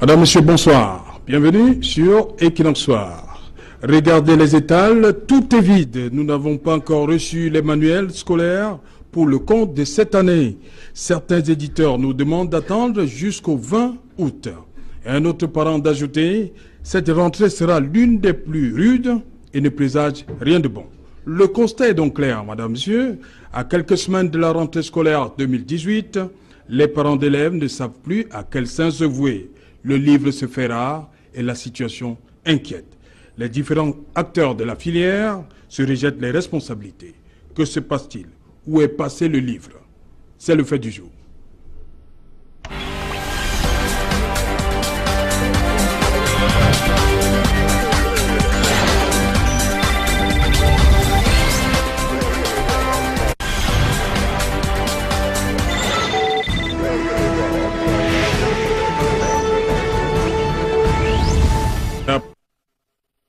Madame, Monsieur, bonsoir. Bienvenue sur Equinox Soir. Regardez les étals, tout est vide. Nous n'avons pas encore reçu les manuels scolaires pour le compte de cette année. Certains éditeurs nous demandent d'attendre jusqu'au 20 août. Et un autre parent d'ajouter, cette rentrée sera l'une des plus rudes et ne présage rien de bon. Le constat est donc clair, Madame, Monsieur. À quelques semaines de la rentrée scolaire 2018, les parents d'élèves ne savent plus à quel sens se vouer. Le livre se fait rare et la situation inquiète. Les différents acteurs de la filière se rejettent les responsabilités. Que se passe-t-il? Où est passé le livre? C'est le fait du jour.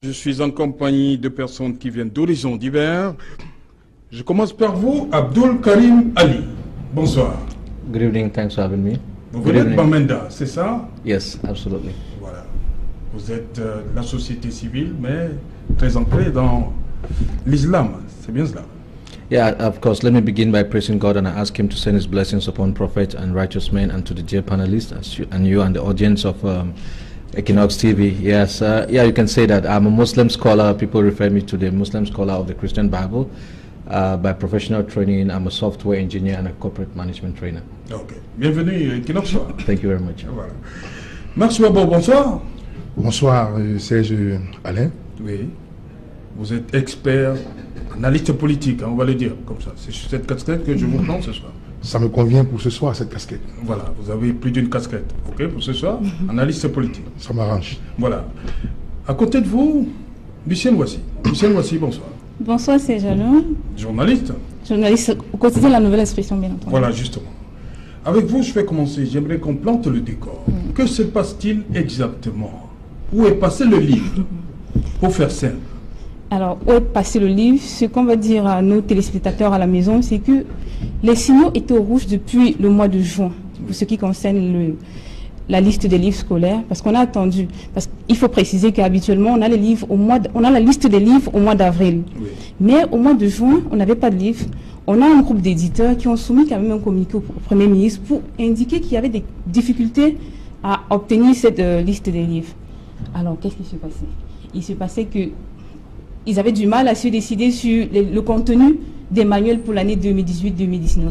Je suis en compagnie de personnes qui viennent d'horizons divers. Je commence par vous, Abdul Karim Ali. Bonsoir. Good evening, thanks for having me. Vous venez de Bamenda, c'est ça? Yes, absolutely. Voilà. Vous êtes de la société civile, mais très ancré dans l'islam. C'est bien cela? Yeah, of course. Let me begin by praising God and I ask Him to send His blessings upon prophet and righteous men and to the dear panelists and you and the audience of Equinox TV. Yes, yeah, you can say that I'm a Muslim scholar. People refer me to the Muslim scholar of the Christian Bible. By professional training, I'm a software engineer and a corporate management trainer. Ok. Bienvenue, Equinox. Thank you very much. Voilà. Merci, bonsoir. Bonsoir, Serge Alain. Oui. Vous êtes expert, analyste politique, hein, on va le dire comme ça. C'est cette casquette que je vous prends ce soir. Ça me convient pour ce soir, cette casquette. Voilà, vous avez plus d'une casquette, ok, pour ce soir, analyste politique. Ça m'arrange. Voilà. À côté de vous, Lucien Ouassi. Lucien Ouassi, bonsoir. Bonsoir, c'est Jalon. Journaliste. Journaliste au quotidien La Nouvelle Expression, bien entendu. Voilà, justement. Avec vous, je vais commencer. J'aimerais qu'on plante le décor. Que se passe-t-il exactement? Où est passé le livre? Pour faire simple. Alors, où est passé le livre? Ce qu'on va dire à nos téléspectateurs à la maison, c'est que les signaux étaient au rouge depuis le mois de juin, pour ce qui concerne la liste des livres scolaires, parce qu'on a attendu. Parce qu'il faut préciser qu'habituellement, on a la liste des livres au mois d'avril. Oui. Mais au mois de juin, on n'avait pas de livres. On a un groupe d'éditeurs qui ont soumis quand même un communiqué au Premier ministre pour indiquer qu'il y avait des difficultés à obtenir cette liste des livres. Alors, qu'est-ce qui s'est passé? Il s'est passé que ils avaient du mal à se décider sur le contenu des manuels pour l'année 2018-2019.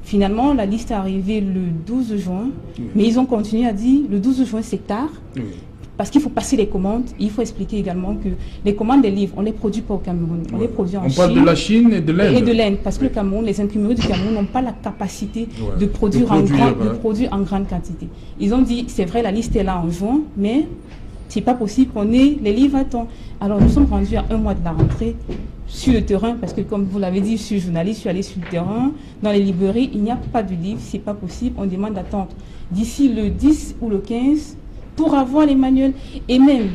Finalement, la liste est arrivée le 12 juin, oui. Mais ils ont continué à dire le 12 juin c'est tard, oui. Parce qu'il faut passer les commandes. Et il faut expliquer également que les commandes des livres, on ne les produit pas au Cameroun, on les produit en Chine. On parle de la Chine et de l'Inde. Et de l'Inde, parce que le Cameroun, les imprimeries du Cameroun n'ont pas la capacité de produire en grande quantité. Ils ont dit, c'est vrai, la liste est là en juin, mais c'est pas possible qu'on ait les livres à temps. Alors nous sommes rendus à un mois de la rentrée sur le terrain, parce que comme vous l'avez dit, je suis journaliste, je suis allé sur le terrain, dans les librairies, il n'y a pas de livres, c'est pas possible, on demande d'attendre d'ici le 10 ou le 15 pour avoir les manuels. Et même,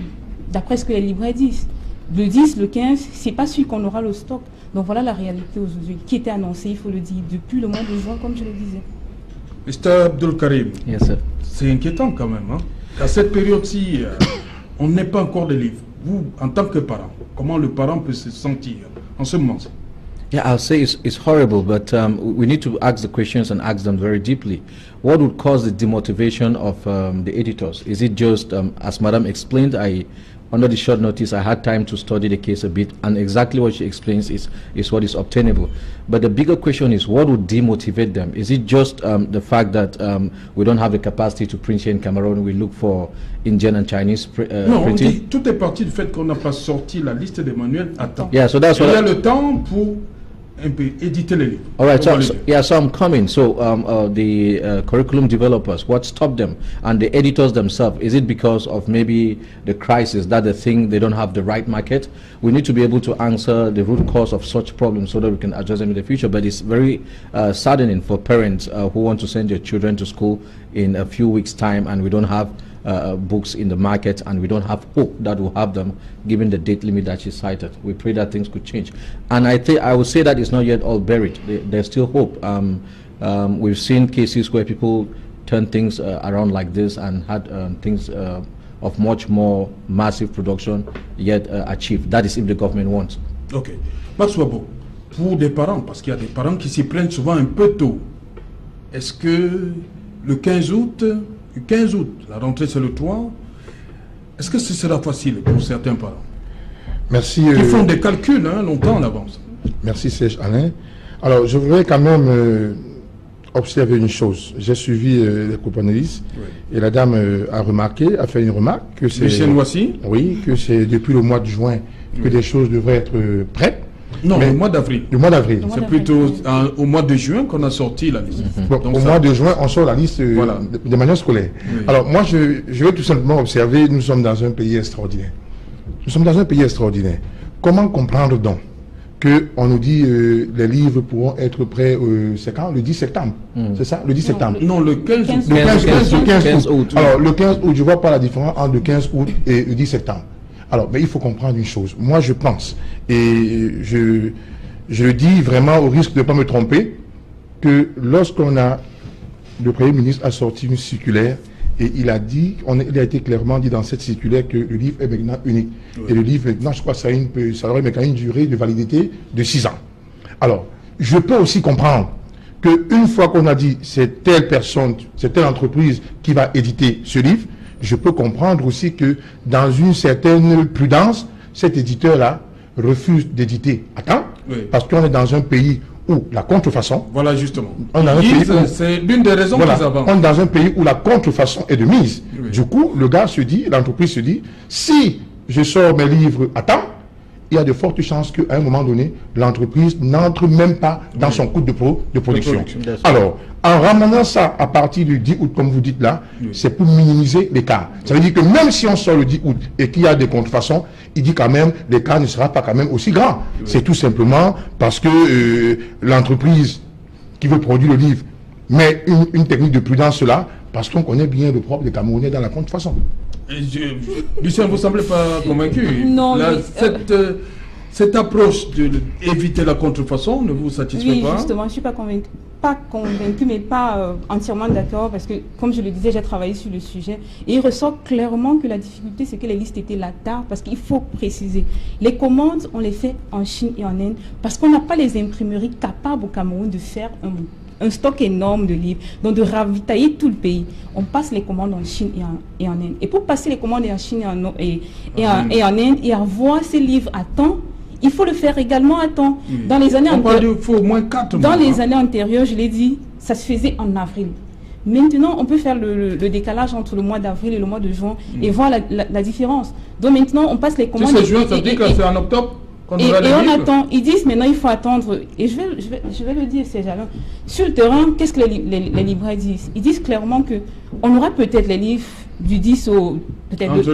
d'après ce que les libraires disent, le 10, le 15, c'est pas sûr qu'on aura le stock. Donc voilà la réalité aujourd'hui, qui était annoncée, il faut le dire, depuis le mois de juin, comme je le disais. Mr. Abdul Karim, yes, sir. C'est inquiétant quand même. Hein? À cette période-ci, on n'est pas encore de livres. Vous, en tant que parent, comment le parent peut se sentir en ce moment? Yeah, I'll say it's horrible, but we need to ask the questions and ask them very deeply. What would cause the demotivation of the editors? Is it just, as Madam explained, under the short notice, I had time to study the case a bit, and exactly what she explains is what is obtainable. But the bigger question is, what would demotivate them? Is it just the fact that we don't have the capacity to print here in Cameroon, we look for Indian and Chinese non, printing? On dit, tout est parti du fait qu'on n'a pas sorti la liste des manuels à temps. Yeah, so that's what il y a le temps pour un peu éditer les livres. All right, so I'm coming. So the curriculum developers, what stopped them? And the editors themselves, is it because of maybe the crisis that they think they don't have the right market? We need to be able to answer the root cause of such problems so that we can address them in the future. But it's very saddening for parents who want to send their children to school in a few weeks' time and we don't have books in the market, and we don't have hope that we'll have them given the date limit that she cited. We pray that things could change. And I would say that it's not yet all buried. There's still hope. We've seen cases where people turned things around like this and had things of much more massive production yet achieved. That is if the government wants. Ok. Max Wabo, pour des parents, parce qu'il y a des parents qui s'y prennent souvent un peu tôt, est-ce que le 15 août, la rentrée c'est le 3, est-ce que ce sera facile pour certains parents? Merci. Qui font des calculs longtemps en avance. Merci Serge Alain. Alors, je voudrais quand même observer une chose. J'ai suivi les copanélistes et la dame a fait une remarque que c'est... Lucien Noisy? Oui, que c'est depuis le mois de juin que des choses devraient être prêtes. Non, le mois d'avril. Le mois d'avril. C'est plutôt au mois de juin qu'on a sorti la liste. Bon, au mois de juin, on sort la liste de manière scolaire. Oui. Alors, moi, je vais tout simplement observer, nous sommes dans un pays extraordinaire. Nous sommes dans un pays extraordinaire. Comment comprendre donc qu'on nous dit les livres pourront être prêts, c'est quand? Le 10 septembre. C'est ça? Le 10 septembre. Non, le 15 août. Le 15 août. Alors, le 15 août, je ne vois pas la différence entre le 15 août et le 10 septembre. Alors, mais il faut comprendre une chose. Moi, je pense, et je le dis vraiment au risque de ne pas me tromper, que lorsqu'on a, le Premier ministre a sorti une circulaire et il a dit, il a été clairement dit dans cette circulaire que le livre est maintenant unique. Oui. Et le livre maintenant, je crois que ça aurait une durée de validité de 6 ans. Alors, je peux aussi comprendre qu'une fois qu'on a dit c'est telle personne, c'est telle entreprise qui va éditer ce livre, je peux comprendre aussi que dans une certaine prudence, cet éditeur-là refuse d'éditer à temps, parce qu'on est dans un pays où la contrefaçon... Voilà, justement. C'est l'une des raisons qu'ils avancent. On est dans un pays où la contrefaçon est de mise. Oui. Du coup, le gars se dit, l'entreprise se dit, si je sors mes livres à temps, il y a de fortes chances qu'à un moment donné, l'entreprise n'entre même pas dans son coût de production. Alors, en ramenant ça à partir du 10 août, comme vous dites là, c'est pour minimiser l'écart. Ça veut dire que même si on sort le 10 août et qu'il y a des contrefaçons, il dit quand même, l'écart ne sera pas quand même aussi grand. C'est tout simplement parce que l'entreprise qui veut produire le livre met une technique de prudence là, parce qu'on connaît bien le propre des Camerounais dans la contrefaçon. Lucien, vous ne semblez pas convaincu. Non, cette approche d'éviter la contrefaçon ne vous satisfait pas? Oui, justement, je ne suis pas convaincu, mais pas entièrement d'accord, parce que, comme je le disais, j'ai travaillé sur le sujet, et il ressort clairement que la difficulté, c'est que les listes étaient là tard, parce qu'il faut préciser. Les commandes, on les fait en Chine et en Inde, parce qu'on n'a pas les imprimeries capables au Cameroun de faire un stock énorme de livres, donc de ravitailler tout le pays. On passe les commandes en Chine et en Inde. Et pour passer les commandes en Chine et en Inde et avoir ces livres à temps, il faut le faire également à temps. Oui. Dans les années antérieures, il faut au moins 4 mois. Dans les années antérieures, je l'ai dit, ça se faisait en avril. Maintenant, on peut faire le décalage entre le mois d'avril et le mois de juin et voir la différence. Donc maintenant, on passe les commandes. Si c'est juin, ça veut dire que c'est en octobre? Et on attend, ils disent maintenant il faut attendre, et je vais le dire, c'est Jalin. Sur le terrain, qu'est-ce que les libraires disent? Ils disent clairement qu'on aura peut-être les livres du 10 au... peut-être entre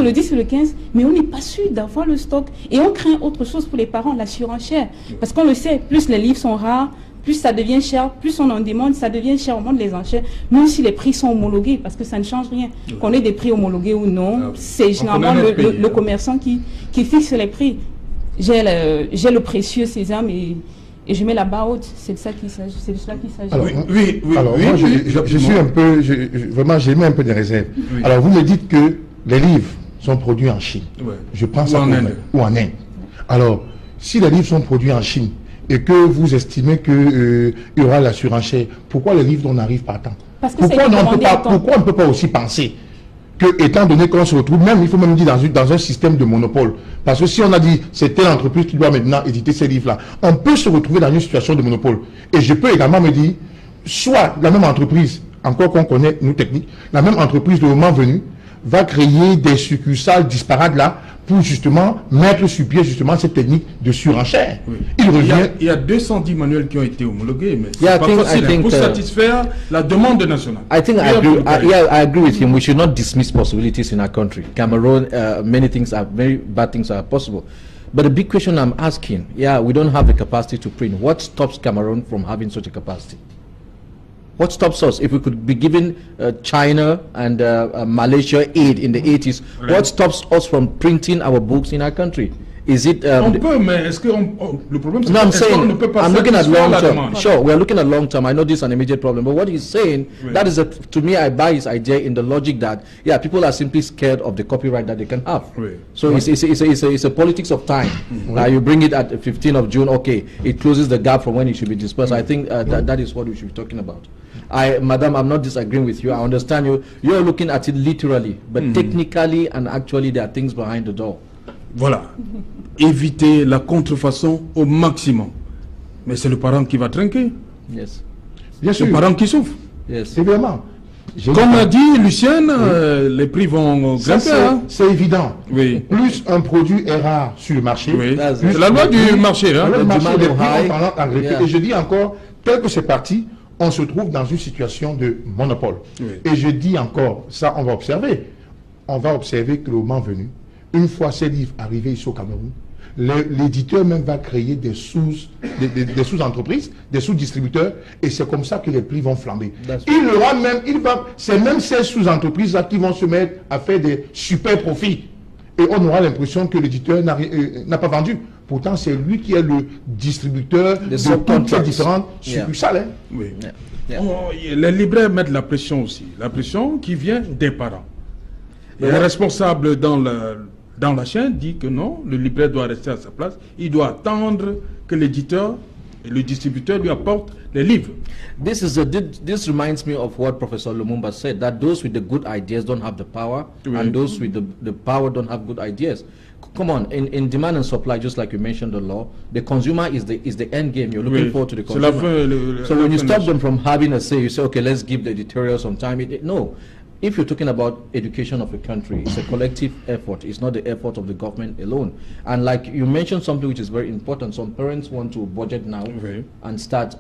le 10 et le 15, mais on n'est pas sûr d'avoir le stock. Et on craint autre chose pour les parents, la surenchère. Parce qu'on le sait, plus les livres sont rares, plus ça devient cher, plus on en demande, ça devient cher au monde les enchères, même si les prix sont homologués, parce que ça ne change rien. Qu'on ait des prix homologués ou non, c'est généralement le commerçant qui fixe les prix. J'ai le précieux sésame et je mets la barre haute. C'est de ça qu'il s'agit. Alors, oui, moi, je suis un peu... vraiment, j'ai mis un peu de réserve. Oui. Alors, vous me dites que les livres sont produits en Chine. Ouais. Je pense ou en Inde. Alors, si les livres sont produits en Chine et que vous estimez qu'il y aura la surenchère, pourquoi les livres n'arrivent pas à temps? Pourquoi on ne peut pas aussi penser que, étant donné qu'on se retrouve, même, il faut même dire, dans un système de monopole. Parce que si on a dit, c'est telle entreprise qui doit maintenant éditer ces livres-là, on peut se retrouver dans une situation de monopole. Et je peux également me dire, soit la même entreprise, encore qu'on connaît nos techniques, la même entreprise, le moment venu, va créer des succursales disparates là, pour justement mettre sur pied justement cette technique de surenchère. Oui. Il y a 210 manuels qui ont été homologués, mais c'est pas facile pour satisfaire la demande nationale. I think I agree with him. We should not dismiss possibilities in our country. Cameroon, very bad things are possible. But the big question I'm asking, we don't have the capacity to print. What stops Cameroon from having such a capacity? What stops us? If we could be giving China and Malaysia aid in the 80s, what stops us from printing our books in our country? Is it? On peut, mais est-ce que le problème c'est qu'on ne peut pas I'm looking at long term. Sure, we are looking at long term. I know this is an immediate problem, but what he's saying, that is to me, I buy his idea in the logic that people are simply scared of the copyright that they can have. So it's a politics of time. You bring it at the 15th of June, okay, it closes the gap from when it should be dispersed. I think that is what we should be talking about. Madam, I'm not disagreeing with you. I understand you. You're looking at it literally, but technically and actually there are things behind the door. Voilà. Éviter la contrefaçon au maximum. Mais c'est le parent qui va trinquer. Yes. Bien sûr. Le parent qui souffre. Yes. Évidemment. Comme a dit Lucienne, les prix vont grimper. C'est évident. Oui. Plus un produit est rare sur le marché, c'est la loi du marché. La loi du marché, les prix ont tendance à grimper. Et je dis encore, tel que c'est parti, on se trouve dans une situation de monopole. Et je dis encore, ça on va observer. On va observer que le moment venu, une fois ces livres arrivés ici au Cameroun, l'éditeur même va créer des sous-entreprises, des sous-distributeurs, et c'est comme ça que les prix vont flamber. C'est même ces sous-entreprises-là qui vont se mettre à faire des super profits. Et on aura l'impression que l'éditeur n'a pas vendu. Pourtant, c'est lui qui est le distributeur de toutes ces différentes succursales. Oui. Les libraires mettent la pression aussi. La pression qui vient des parents. Et le responsable dans la chaîne dit que non, le libraire doit rester à sa place. Il doit attendre que l'éditeur et le distributeur lui apportent les livres. This reminds me of what Professor Lumumba said, that those with the good ideas don't have the power, and those with the power don't have good ideas. Come on, in demand and supply, just like you mentioned the law, the consumer is the end game. You're looking forward to the consumer. So when you stop them from having a say, you say, okay, let's give the editorial some time. No. If you're talking about education of a country, it's a collective effort. It's not the effort of the government alone. And like you mentioned something which is very important. Some parents want to budget now and start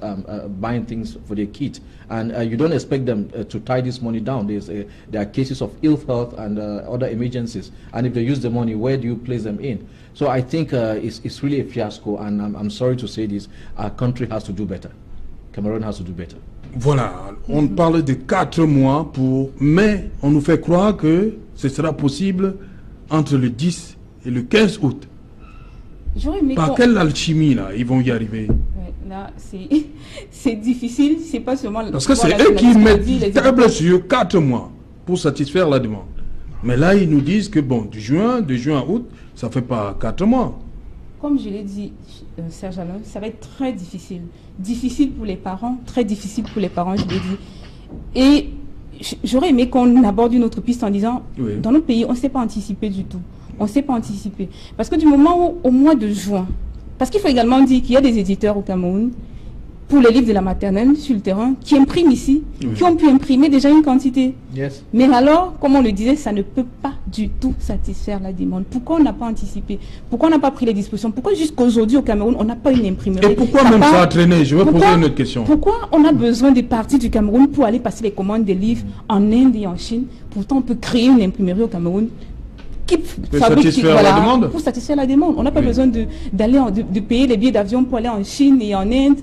buying things for their kids. And you don't expect them to tie this money down. There are cases of ill health and other emergencies. And if they use the money, where do you place them in? So I think it's really a fiasco. And I'm sorry to say this, our country has to do better. Cameroon has to do better. Voilà, on parle de 4 mois mais on nous fait croire que ce sera possible entre le 10 et le 15 août. Par quelle alchimie là, ils vont y arriver? Là, c'est difficile, c'est pas seulement... Parce que c'est eux qui mettent table sur 4 mois pour satisfaire la demande. Mais là, ils nous disent que bon, de juin à août, ça fait pas 4 mois. Comme je l'ai dit, Serge Alain, ça va être très difficile. Difficile pour les parents, très difficile pour les parents, je l'ai dit. Et j'aurais aimé qu'on aborde une autre piste en disant, dans notre pays, on ne sait pas anticiper du tout. On ne sait pas anticiper. Parce que du moment où, au mois de juin, parce qu'il faut également dire qu'il y a des éditeurs au Cameroun, pour les livres de la maternelle, sur le terrain, qui impriment ici, qui ont pu imprimer déjà une quantité. Mais alors, comme on le disait, ça ne peut pas du tout satisfaire la demande. Pourquoi on n'a pas anticipé? Pourquoi on n'a pas pris les dispositions? Pourquoi jusqu'aujourd'hui au Cameroun, on n'a pas une imprimerie? Et pourquoi même ça a traîné? Je vais poser une autre question. Pourquoi on a besoin des parties du Cameroun pour aller passer les commandes des livres en Inde et en Chine? Pourtant, on peut créer une imprimerie au Cameroun qui fabrique la demande. Pour satisfaire la demande. On n'a pas besoin de payer les billets d'avion pour aller en Chine et en Inde.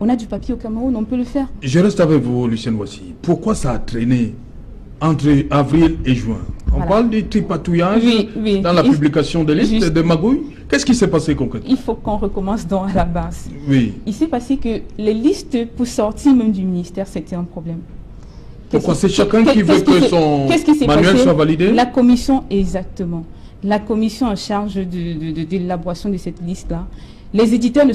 On a du papier au Cameroun, on peut le faire. Je reste avec vous, Lucienne Ouassi. Pourquoi ça a traîné entre avril et juin? On parle de tripatouillage dans la publication des listes de magouilles. Qu'est-ce qui s'est passé concrètement? Il faut qu'on recommence donc à la base. Il s'est passé que les listes pour sortir même du ministère, c'était un problème. Pourquoi c'est chacun qui veut que son manuel soit validé? La commission, exactement. La commission en charge de l'élaboration de cette liste-là. Les éditeurs ne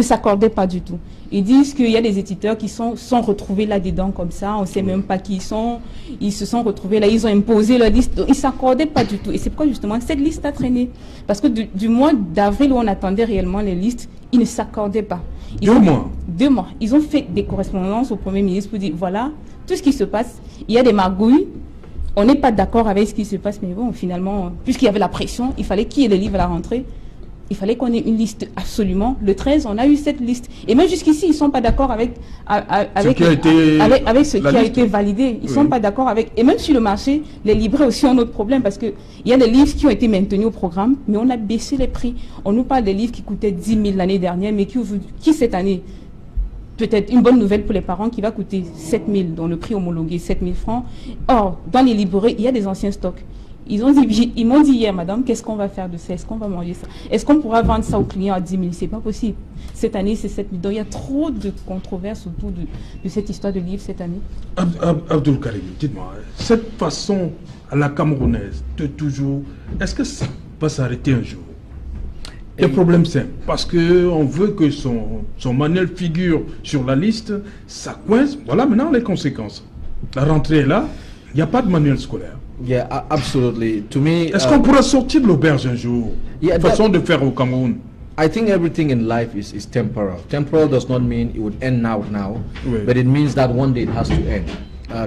s'accordaient pas du tout. Ils disent qu'il y a des éditeurs qui sont retrouvés là-dedans comme ça, on ne sait même pas qui ils sont, ils se sont retrouvés là, ils ont imposé leur liste, ils ne s'accordaient pas du tout. Et c'est pourquoi justement cette liste a traîné. Parce que du mois d'avril où on attendait réellement les listes, ils ne s'accordaient pas. 2 mois. 2 mois. Ils ont fait des correspondances au Premier ministre pour dire, voilà, tout ce qui se passe, il y a des magouilles, on n'est pas d'accord avec ce qui se passe, mais bon, finalement, puisqu'il y avait la pression, il fallait qu'il y ait des livres à la rentrée. Il fallait qu'on ait une liste absolument. Le 13, on a eu cette liste. Et même jusqu'ici, ils ne sont pas d'accord avec ce qui a été validé. Ils ne sont pas d'accord avec... Et même sur le marché, les libraires aussi ont autre problème parce qu'il y a des livres qui ont été maintenus au programme, mais on a baissé les prix. On nous parle des livres qui coûtaient 10 000 l'année dernière, mais qui cette année, peut-être une bonne nouvelle pour les parents, qui va coûter 7 000, dont le prix homologué 7 000 francs. Or, dans les librairies, il y a des anciens stocks. Ils m'ont dit hier, madame, qu'est-ce qu'on va faire de ça? Est-ce qu'on va manger ça? Est-ce qu'on pourra vendre ça aux clients à 10 000? C'est pas possible. Cette année, c'est 7 000. Donc, il y a trop de controverses autour de cette histoire de livre cette année. Abdul Karim, dites-moi, cette façon à la camerounaise de toujours, est-ce que ça va s'arrêter un jour? Le problème c'est parce qu'on veut que son manuel figure sur la liste, ça coince. Voilà maintenant les conséquences. La rentrée est là, il n'y a pas de manuel scolaire. Yeah, absolutely. To me, est-ce qu'on pourra sortir de l'auberge un jour? Yeah, façon de faire au Cameroun. I think everything in life is temporal. Temporal does not mean it would end now, oui. But it means that one day it has to end.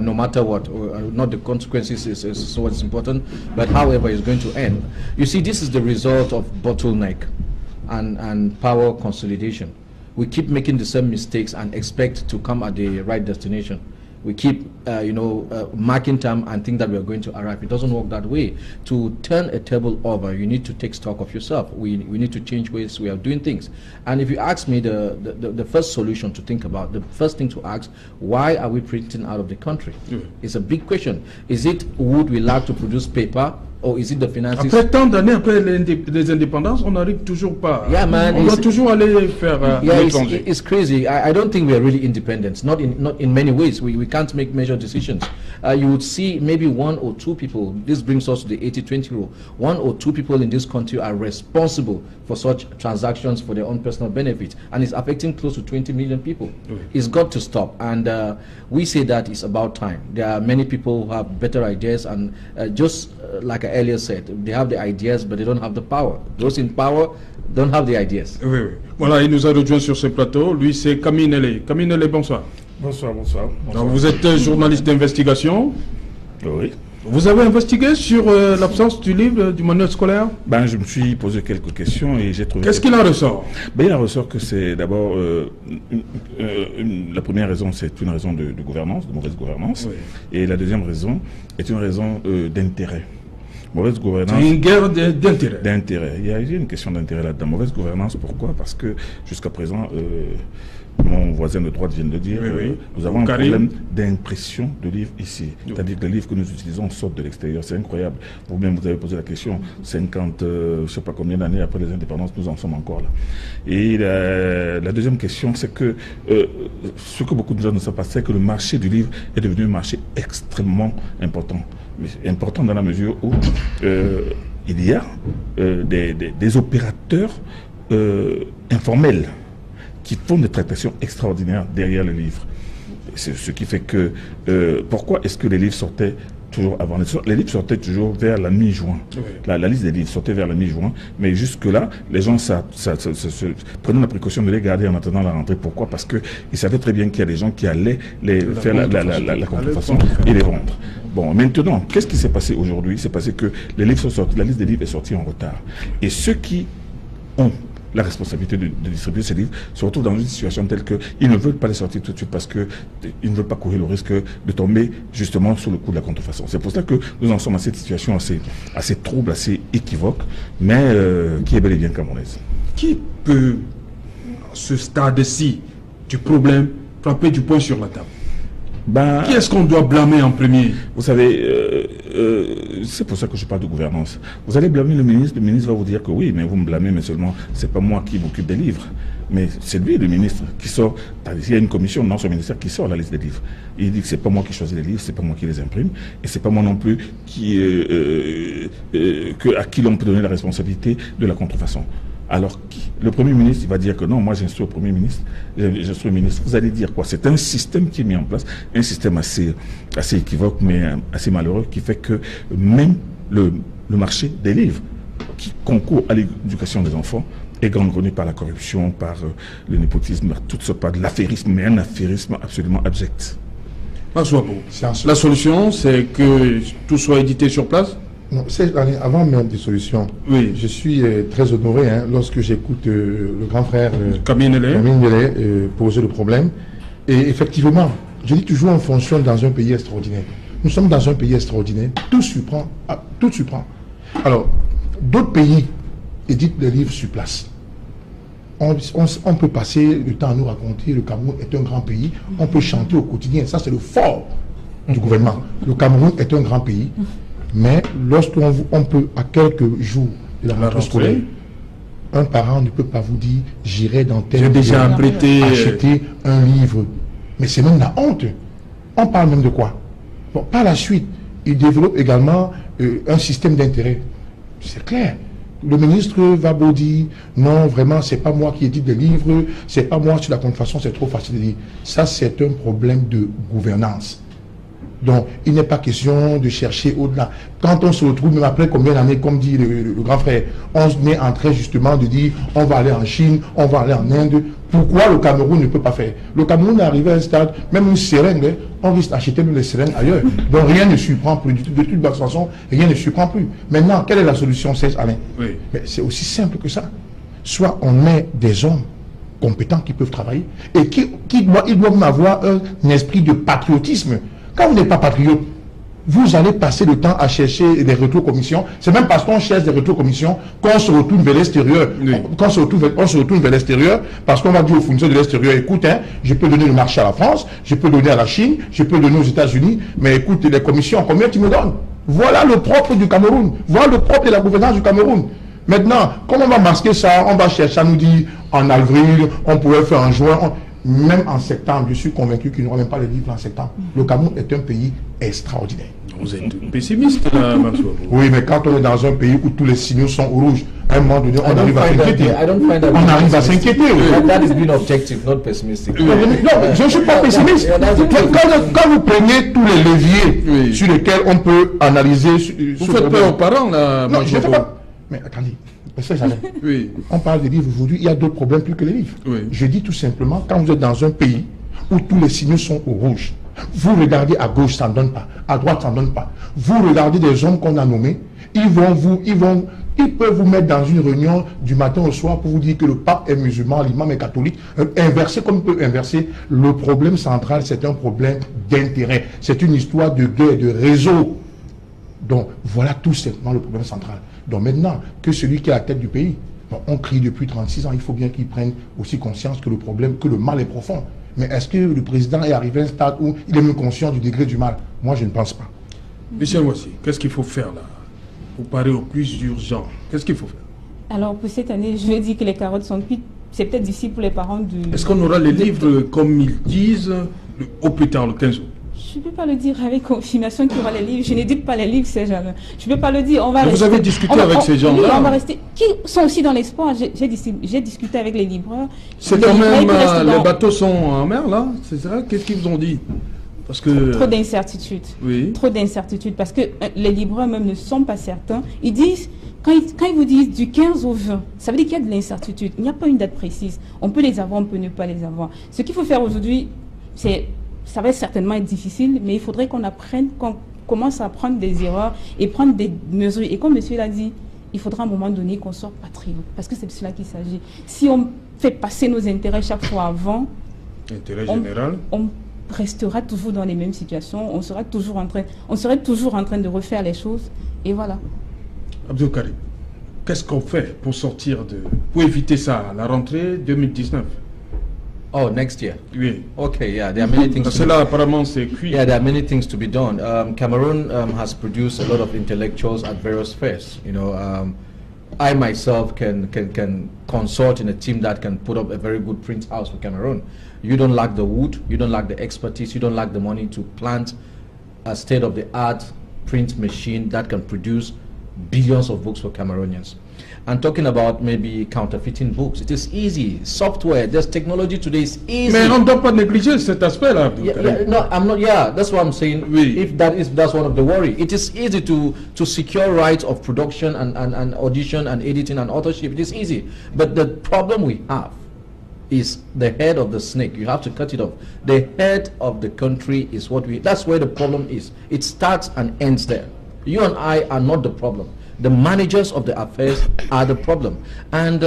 No matter what, not the consequences is what's important, but however it's going to end. You see, this is the result of bottleneck and power consolidation. We keep making the same mistakes and expect to come at the right destination. We keep, marking time and think that we are going to arrive. It doesn't work that way. To turn a table over, you need to take stock of yourself. We need to change ways we are doing things. And if you ask me the first solution to think about, the first thing to ask, why are we printing out of the country? It's a big question. Is it wood we lack to produce paper? Or is it the finances? Après tant d'années, après les indépendances, on n'arrive toujours pas. Yeah, man. On doit toujours aller faire l'étranger. It's crazy. I don't think we are really independent. Not in many ways. We can't make major decisions. You would see maybe one or two people. This brings us to the 80-20 rule. One or two people in this country are responsible for such transactions for their own personal benefit, and it's affecting close to 20 million people. It's got to stop. And we say that it's about time. There are many people who have better ideas, and like I earlier said, they have the ideas, but they don't have the power. Those in power don't have the ideas. Oui, oui. Voilà, il nous a rejoint sur ce plateau. Lui, c'est Camille Nelé. Camille Nelé, bonsoir. Bonsoir, bonsoir. Alors, vous êtes journaliste d'investigation. Oui. Vous avez investigué sur l'absence du livre, du manuel scolaire? Je me suis posé quelques questions et j'ai trouvé... Qu'est-ce qu'il en ressort? Il en ressort que c'est d'abord... la première raison, c'est une raison de gouvernance, de mauvaise gouvernance. Oui. Et la deuxième raison est une raison d'intérêt. Mauvaise gouvernance... C'est une guerre d'intérêt. D'intérêt. Il y a une question d'intérêt là-dedans. Mauvaise gouvernance, pourquoi? Parce que jusqu'à présent... mon voisin de droite vient de le dire, nous avons un problème d'impression de livres ici. C'est-à-dire que les livres que nous utilisons sortent de l'extérieur. C'est incroyable. Vous-même, vous avez posé la question, 50, je ne sais pas combien d'années après les indépendances, nous en sommes encore là. Et la deuxième question, c'est que ce que beaucoup de gens ne savent pas, c'est que le marché du livre est devenu un marché extrêmement important. Important dans la mesure où il y a des opérateurs informels qui font des tractations extraordinaires derrière le livre. C'est ce qui fait que... pourquoi est-ce que les livres sortaient toujours avant? Les livres sortaient toujours vers la mi-juin. Oui. La liste des livres sortait vers la mi-juin, mais jusque-là, les gens prenaient la précaution de les garder en attendant la rentrée. Pourquoi? Parce qu'ils savaient très bien qu'il y a des gens qui allaient faire la contrefaçon et les vendre. Bon, maintenant, qu'est-ce qui s'est passé aujourd'hui? C'est passé que les livres sont sortis, la liste des livres est sortie en retard. Et ceux qui ont la responsabilité de distribuer ces livres se retrouvent dans une situation telle qu'ils ne veulent pas les sortir tout de suite parce qu'ils ne veulent pas courir le risque de tomber justement sous le coup de la contrefaçon. C'est pour ça que nous en sommes à cette situation assez trouble, assez équivoque, mais qui est bel et bien camerounaise. Qui peut, à ce stade-ci du problème, frapper du poing sur la table? Qui est-ce qu'on doit blâmer en premier? Vous savez, c'est pour ça que je parle de gouvernance. Vous allez blâmer le ministre va vous dire que oui, mais vous me blâmez, mais seulement, c'est pas moi qui m'occupe des livres. Mais c'est lui, le ministre, qui sort. Il y a une commission dans son ministère qui sort la liste des livres. Il dit que c'est pas moi qui choisis les livres, c'est pas moi qui les imprime, et c'est pas moi non plus à qui l'on peut donner la responsabilité de la contrefaçon. Alors, le Premier ministre, il va dire que non, moi j'instruis au Premier ministre, j'instruis le ministre. Vous allez dire quoi? C'est un système qui est mis en place, un système assez équivoque, mais assez malheureux, qui fait que même le marché des livres, qui concourt à l'éducation des enfants, est gangrené par la corruption, par le népotisme, par tout ce pas de l'affairisme, mais un affairisme absolument abject. La solution, c'est que tout soit édité sur place? Non, avant même des solutions, oui. Je suis très honoré lorsque j'écoute le grand frère Camille Nelé poser le problème. Et effectivement, je dis toujours, on fonctionne dans un pays extraordinaire. Nous sommes dans un pays extraordinaire. Tout surprend. Alors, d'autres pays éditent des livres sur place. On peut passer le temps à nous raconter le Cameroun est un grand pays. On peut chanter au quotidien. Ça, c'est le fort du gouvernement. Le Cameroun est un grand pays. Mais lorsqu'on peut, à quelques jours de la rentrée scolaire, un parent ne peut pas vous dire j'irai dans tel lieu acheter un livre. Mais c'est même la honte. On parle même de quoi? Bon, par la suite, il développe également un système d'intérêt. C'est clair. Le ministre va vous dire non, vraiment, c'est pas moi qui édite des livres, c'est pas moi sur la contrefaçon, c'est trop facile de dire. Ça, c'est un problème de gouvernance. Donc, il n'est pas question de chercher au-delà. Quand on se retrouve, même après combien d'années, comme dit le grand frère, on est en train justement de dire on va aller en Chine, on va aller en Inde. Pourquoi le Cameroun ne peut pas faire? Le Cameroun est arrivé à un stade, même une seringue, on risque d'acheter les seringues ailleurs. Donc rien ne surprend plus. De toute façon, rien ne surprend plus. Maintenant, quelle est la solution, Alain? Oui. Mais c'est aussi simple que ça. Soit on met des hommes compétents qui peuvent travailler et ils doivent avoir un esprit de patriotisme. Quand vous n'êtes pas patriote, vous allez passer le temps à chercher des retours commissions. C'est même parce qu'on cherche des retours commissions qu'on se retourne vers l'extérieur. Oui. On se retourne vers l'extérieur parce qu'on va dire aux fournisseurs de l'extérieur, écoute, je peux donner le marché à la France, je peux donner à la Chine, je peux donner aux États-Unis, mais écoute, les commissions, combien tu me donnes? Voilà le propre du Cameroun. Voilà le propre de la gouvernance du Cameroun. Maintenant, comment on va masquer ça? On va chercher à nous dire en avril, on pourrait faire en juin. Même en septembre, je suis convaincu qu'il n'y aura même pas les livres en septembre. Le Cameroun est un pays extraordinaire. Vous êtes pessimiste là, Maxwell. Oui, mais quand on est dans un pays où tous les signaux sont au rouge, à un moment donné, on arrive à s'inquiéter. On arrive à s'inquiéter. That is being objective, not pessimistic. Non, je ne suis pas pessimiste. Quand vous prenez tous les leviers sur lesquels on peut analyser... Vous faites peur aux parents là? Non, je ne fais pas. Mais attendez. Oui. On parle des livres aujourd'hui, il y a d'autres problèmes plus que les livres. Oui. Je dis tout simplement, quand vous êtes dans un pays où tous les signaux sont au rouge, vous regardez à gauche, ça ne donne pas, à droite, ça ne donne pas. Vous regardez des hommes qu'on a nommés, ils peuvent vous mettre dans une réunion du matin au soir pour vous dire que le pape est musulman, l'imam est catholique, inverser comme il peut inverser. Le problème central, c'est un problème d'intérêt. C'est une histoire de guerre, de réseau. Donc, voilà tout simplement le problème central. Donc maintenant, que celui qui est à la tête du pays, on crie depuis 36 ans, il faut bien qu'il prenne aussi conscience que le problème, que le mal est profond. Mais est-ce que le président est arrivé à un stade où il est même conscient du degré du mal? Moi, je ne pense pas. Michel Ouassi, qu'est-ce qu'il faut faire là pour parer au plus urgent? Qu'est-ce qu'il faut faire? Alors, pour cette année, je dis que les carottes sont cuites. C'est peut-être d'ici pour les parents de... Est-ce qu'on aura les livres, comme ils disent, au plus tard, le 15 août? Je ne peux pas le dire avec confirmation qu'il y aura les livres. Je n'édite pas les livres, ces gens-là. Je ne peux pas le dire. On va rester, vous avez discuté avec ces gens-là? Oui, on va rester. Qui sont aussi dans l'espoir. J'ai discuté avec les libraires. C'est quand même... Les bateaux sont en mer, là? C'est ça? Qu'est-ce qu'ils vous ont dit? Parce que... Trop d'incertitudes. Oui. Trop d'incertitudes. Parce que les libraires même ne sont pas certains. Ils disent... Quand ils vous disent du 15 au 20, ça veut dire qu'il y a de l'incertitude. Il n'y a pas une date précise. On peut les avoir, on peut ne pas les avoir. Ce qu'il faut faire aujourd'hui, c'est... Ça va certainement être difficile, mais il faudrait qu'on apprenne, qu'on commence à prendre des erreurs et prendre des mesures. Et comme monsieur l'a dit, il faudra à un moment donné qu'on soit patriote, parce que c'est de cela qu'il s'agit. Si on fait passer nos intérêts chaque fois avant, intérêt général, on restera toujours dans les mêmes situations, on serait toujours en train de refaire les choses, et voilà. Abdou Karim, qu'est-ce qu'on fait pour éviter ça à la rentrée 2019? Oh, next year? Oui. Okay, yeah, there are many things. Apparemment, c'est cuit. Yeah, there are many things to be done. Cameroon has produced a lot of intellectuals at various fairs. You know, I myself can consult in a team that can put up a very good print house for Cameroon. You don't lack the wood, you don't lack the expertise, you don't lack the money to plant a state-of-the-art print machine that can produce billions of books for Cameroonians. And talking about maybe counterfeiting books, it is easy. Software, there's technology today, is easy. Mais on ne doit pas négliger cet aspect-là. No, I'm not. Yeah, that's what I'm saying. Oui. If that's one of the worry, it is easy to secure rights of production and audition and editing and authorship. It is easy, but the problem we have is the head of the snake. You have to cut it off. The head of the country is that's where the problem is. It starts and ends there. You and I are not the problem. The managers of the affairs are the problem. And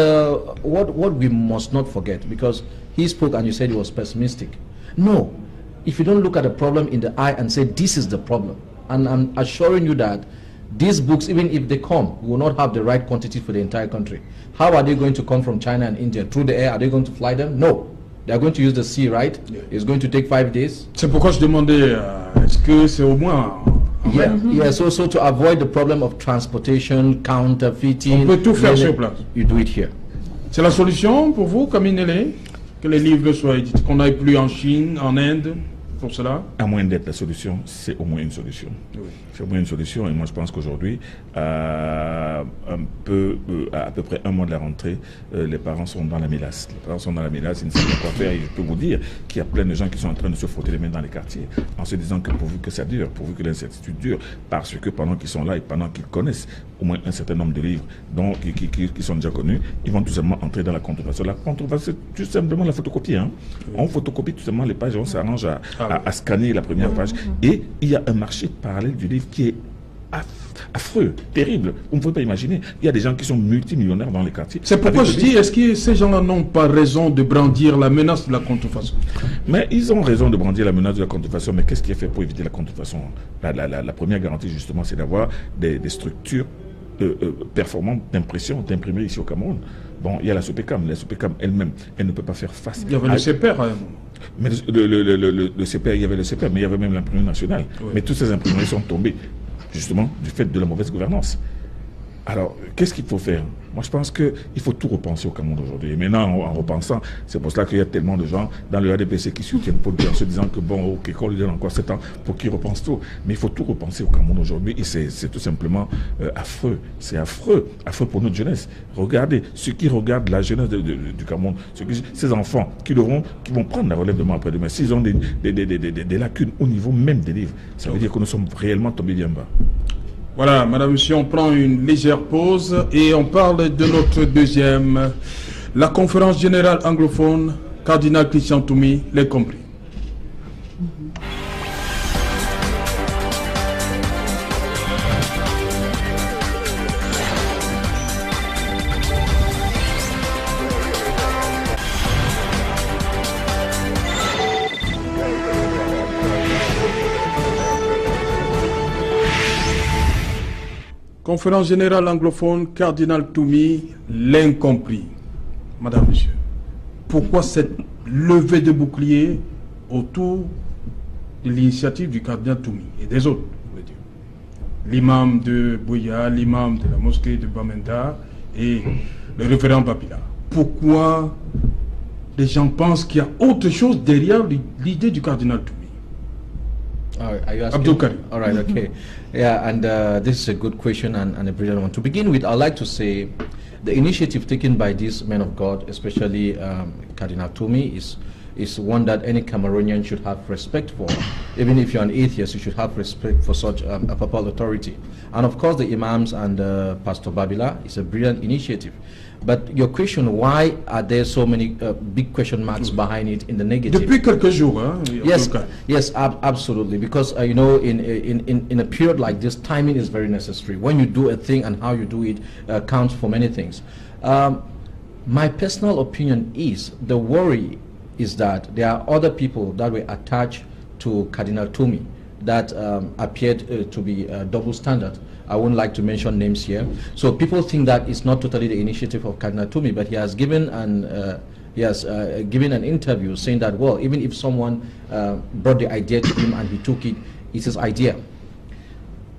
what we must not forget, because he spoke and you said he was pessimistic. No, if you don't look at the problem in the eye and say this is the problem, and I'm assuring you that these books, even if they come, will not have the right quantity for the entire country. How are they going to come from China and India? Through the air? Are they going to fly them? No. They are going to use the sea, right? Yeah. It's going to take 5 days. C'est pourquoi je demandais, est-ce que c'est au moins en Yeah, so to avoid the problem of transportation, counterfeiting, on peut tout faire sur place. You do it here. C'est la solution pour vous, Kaminele, que les livres soient édités, qu'on n'aille plus en Chine, en Inde, pour cela? À moins d'être la solution, c'est au moins une solution. Oui. C'est au moins une solution, et moi je pense qu'aujourd'hui, à peu près un mois de la rentrée, les parents sont dans la mélasse. Les parents sont dans la mélasse, ils ne savent pas quoi faire, et je peux vous dire qu'il y a plein de gens qui sont en train de se frotter les mains dans les quartiers, en se disant que pourvu que ça dure, pourvu que l'incertitude dure, parce que pendant qu'ils sont là et pendant qu'ils connaissent au moins un certain nombre de livres donc, qui sont déjà connus, ils vont tout simplement entrer dans la contrefaçon. La contrefaçon, c'est tout simplement la photocopie. Hein. Oui. On photocopie tout simplement les pages, on s'arrange à scanner la première page. Et il y a un marché parallèle du livre qui est affreux, terrible. Vous ne pouvez pas imaginer. Il y a des gens qui sont multimillionnaires dans les quartiers. C'est pourquoi je dis, est-ce que ces gens-là n'ont pas raison de brandir la menace de la contrefaçon? Mais ils ont raison de brandir la menace de la contrefaçon. Mais qu'est-ce qui est fait pour éviter la contrefaçon? La première garantie, justement, c'est d'avoir des structures performantes d'impression, d'imprimerie ici au Cameroun. Bon, il y a la SOPECAM. La SOPECAM elle-même, elle ne peut pas faire face. Il y avait le CEPER. Mais le CEPER, il y avait le CEPER, mais il y avait même l'imprimerie nationale. Oui. Mais toutes ces imprimeries sont tombées, justement, du fait de la mauvaise gouvernance. Alors, qu'est-ce qu'il faut faire? Moi, je pense qu'il faut tout repenser au Cameroun aujourd'hui. Et maintenant, en repensant, c'est pour cela qu'il y a tellement de gens dans le RDPC qui soutiennent Paul Biya en se disant que bon, ok, qu'on lui donne encore 7 ans pour qu'il repense tout. Mais il faut tout repenser au Cameroun aujourd'hui. Et c'est tout simplement affreux. C'est affreux. Affreux pour notre jeunesse. Regardez, ceux qui regardent la jeunesse du Cameroun, ces enfants qui vont prendre la relève demain après-demain, s'ils ont des lacunes au niveau même des livres, ça veut dire que nous sommes réellement tombés bien bas. Voilà, madame, monsieur, on prend une légère pause et on parle de notre deuxième, la conférence générale anglophone, Cardinal Christian Toumi, les compris. Conférence générale anglophone, Cardinal Toumi, l'incompris. Madame, monsieur, pourquoi cette levée de bouclier autour de l'initiative du Cardinal Toumi et des autres, je veux dire, l'imam de Buea, l'imam de la mosquée de Bamenda et le révérend Babila? Pourquoi les gens pensent qu'il y a autre chose derrière l'idée du Cardinal Toumi? Are you asking? Abdul Karim. All right, okay. Yeah, and this is a good question and a brilliant one. To begin with, I'd like to say the initiative taken by these men of God, especially Cardinal Toumi, is one that any Cameroonian should have respect for. Even if you're an atheist, you should have respect for such a papal authority. And of course, the imams and Pastor Babila is a brilliant initiative. But your question, why are there so many big question marks behind it in the negative? Depuis quelques jours, hein? Yes, absolutely. Because you know, in a period like this, timing is very necessary. When you do a thing and how you do it counts for many things. My personal opinion is the worry is that there are other people that were attached to Cardinal Toumi that appeared to be double standard. I wouldn't like to mention names here. So people think that it's not totally the initiative of Cardinal Toumi, but he has given an interview saying that, well, even if someone brought the idea to him and he took it, it's his idea.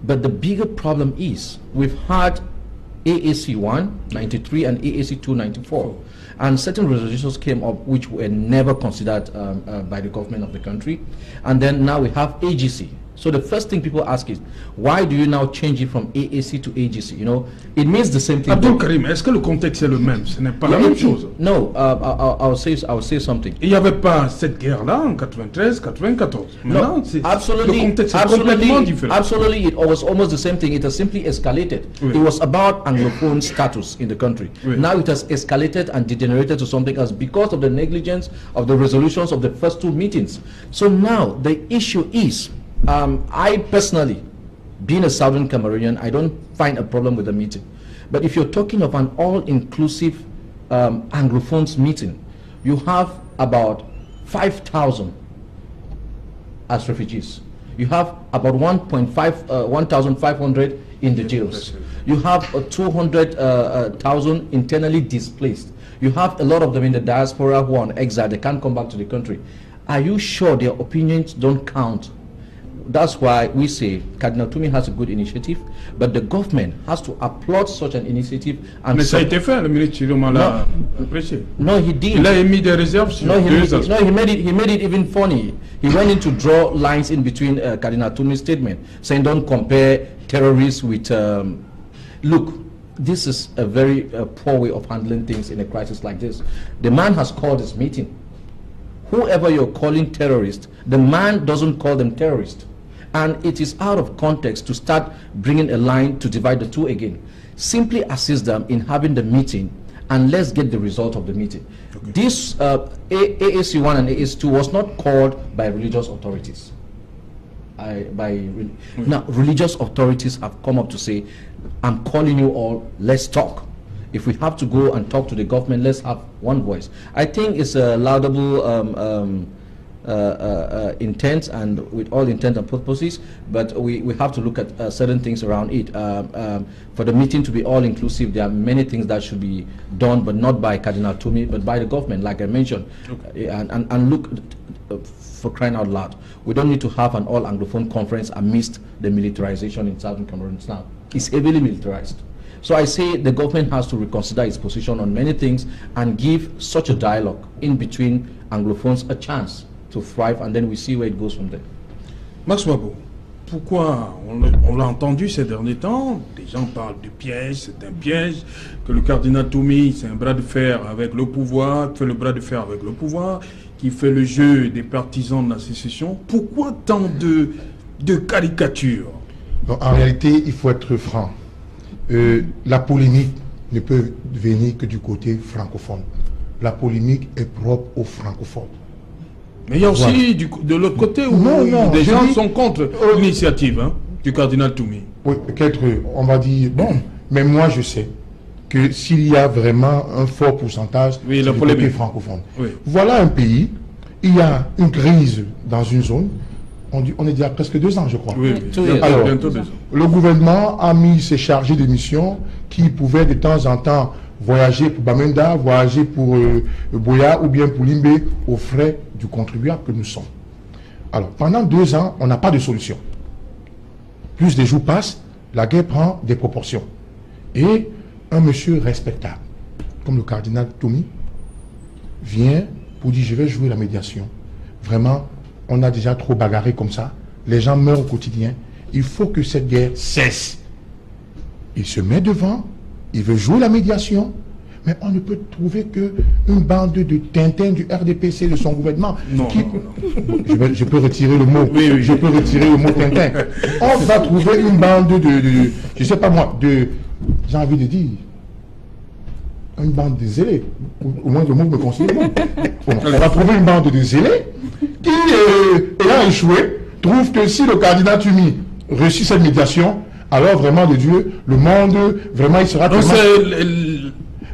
But the bigger problem is we've had AAC 1, 93 and AAC 2, 94. And certain resolutions came up which were never considered by the government of the country. And then now we have AGC. So the first thing people ask is, why do you now change it from AAC to AGC? You know, it means the same thing. Abdul Karim, est-ce que le contexte est le même? Ce n'est pas la même chose. No, I'll say something. Il n'y avait pas cette guerre-là en 93, 94. No, absolutely, le contexte est complètement différent. Absolutely, it was almost the same thing. It has simply escalated. Oui. It was about Anglophone status in the country. Oui. Now it has escalated and degenerated to something else because of the negligence of the resolutions of the first two meetings. So now the issue is, I personally, being a Southern Cameroonian, I don't find a problem with the meeting. But if you're talking of an all-inclusive Anglophones meeting, you have about 5,000 as refugees. You have about 1,500 in the jails. You have 200,000 internally displaced. You have a lot of them in the diaspora who are on exile. They can't come back to the country. Are you sure their opinions don't count? that's why we say Cardinal Toumi has a good initiative, but the government has to applaud such an initiative. And mais ça a été fait, le ministre Chiroma l'a apprécié. No, he did. Il a émis des réserves sur deux aspects. No, he made it even funny. He went in to draw lines in between Cardinal Toumi's statement, saying don't compare terrorists with... look, this is a very poor way of handling things in a crisis like this. The man has called this meeting. Whoever you're calling terrorist, the man doesn't call them terrorists. And it is out of context to start bringing a line to divide the two again. Simply assist them in having the meeting, and let's get the result of the meeting. Okay. This AAC1 and AAC2 was not called by religious authorities. Now, religious authorities have come up to say, I'm calling you all, let's talk. If we have to go and talk to the government, let's have one voice. I think it's a laudable intent, and with all intent and purposes, but we have to look at certain things around it. For the meeting to be all-inclusive, there are many things that should be done, but not by Cardinal Toumi, but by the government, like I mentioned. Okay. And look, for crying out loud, we don't need to have an all-Anglophone conference amidst the militarization in Southern Cameroon now. It's heavily militarized. So I say the government has to reconsider its position on many things and give such a dialogue in between Anglophones a chance to thrive, and then we see where it goes from there. Max Wabo, pourquoi on l'a entendu ces derniers temps, des gens parlent de piège, c'est un piège, que le cardinal Toumi, c'est un bras de fer avec le pouvoir, fait le bras de fer avec le pouvoir, qui fait le jeu des partisans de la sécession. Pourquoi tant de caricatures? Donc, en réalité, il faut être franc. La polémique ne peut venir que du côté francophone. La polémique est propre aux francophones. Mais il y a aussi de l'autre côté où des gens sont contre l'initiative du cardinal Toumi. Oui, peut-être, on va dire, bon, mais moi je sais que s'il y a vraiment un fort pourcentage du côté francophone. Oui. Voilà un pays, il y a une crise dans une zone. On est déjà presque 2 ans, je crois. Oui, alors, bientôt 2 ans. Le gouvernement a mis ses chargés de mission qui pouvaient de temps en temps voyager pour Bamenda, voyager pour Boya ou bien pour Limbe aux frais du contribuable que nous sommes. Alors, pendant 2 ans, on n'a pas de solution. Plus les jours passent, la guerre prend des proportions. Et un monsieur respectable, comme le cardinal Toumi, vient pour dire, je vais jouer la médiation. Vraiment, on a déjà trop bagarré comme ça. Les gens meurent au quotidien. Il faut que cette guerre cesse. Il se met devant, il veut jouer la médiation, mais on ne peut trouver qu'une bande de Tintin du RDPC de son gouvernement. Non, je peux retirer le mot. Oui. Je peux retirer le mot Tintin. On va trouver une bande de je sais pas moi, j'ai envie de dire, une bande de zélés. Au moins le mot me concerne. On va trouver une bande de zélés qui, ayant échoué, trouve que si le cardinal Toumi réussit cette médiation, alors vraiment de Dieu, le monde, vraiment il sera...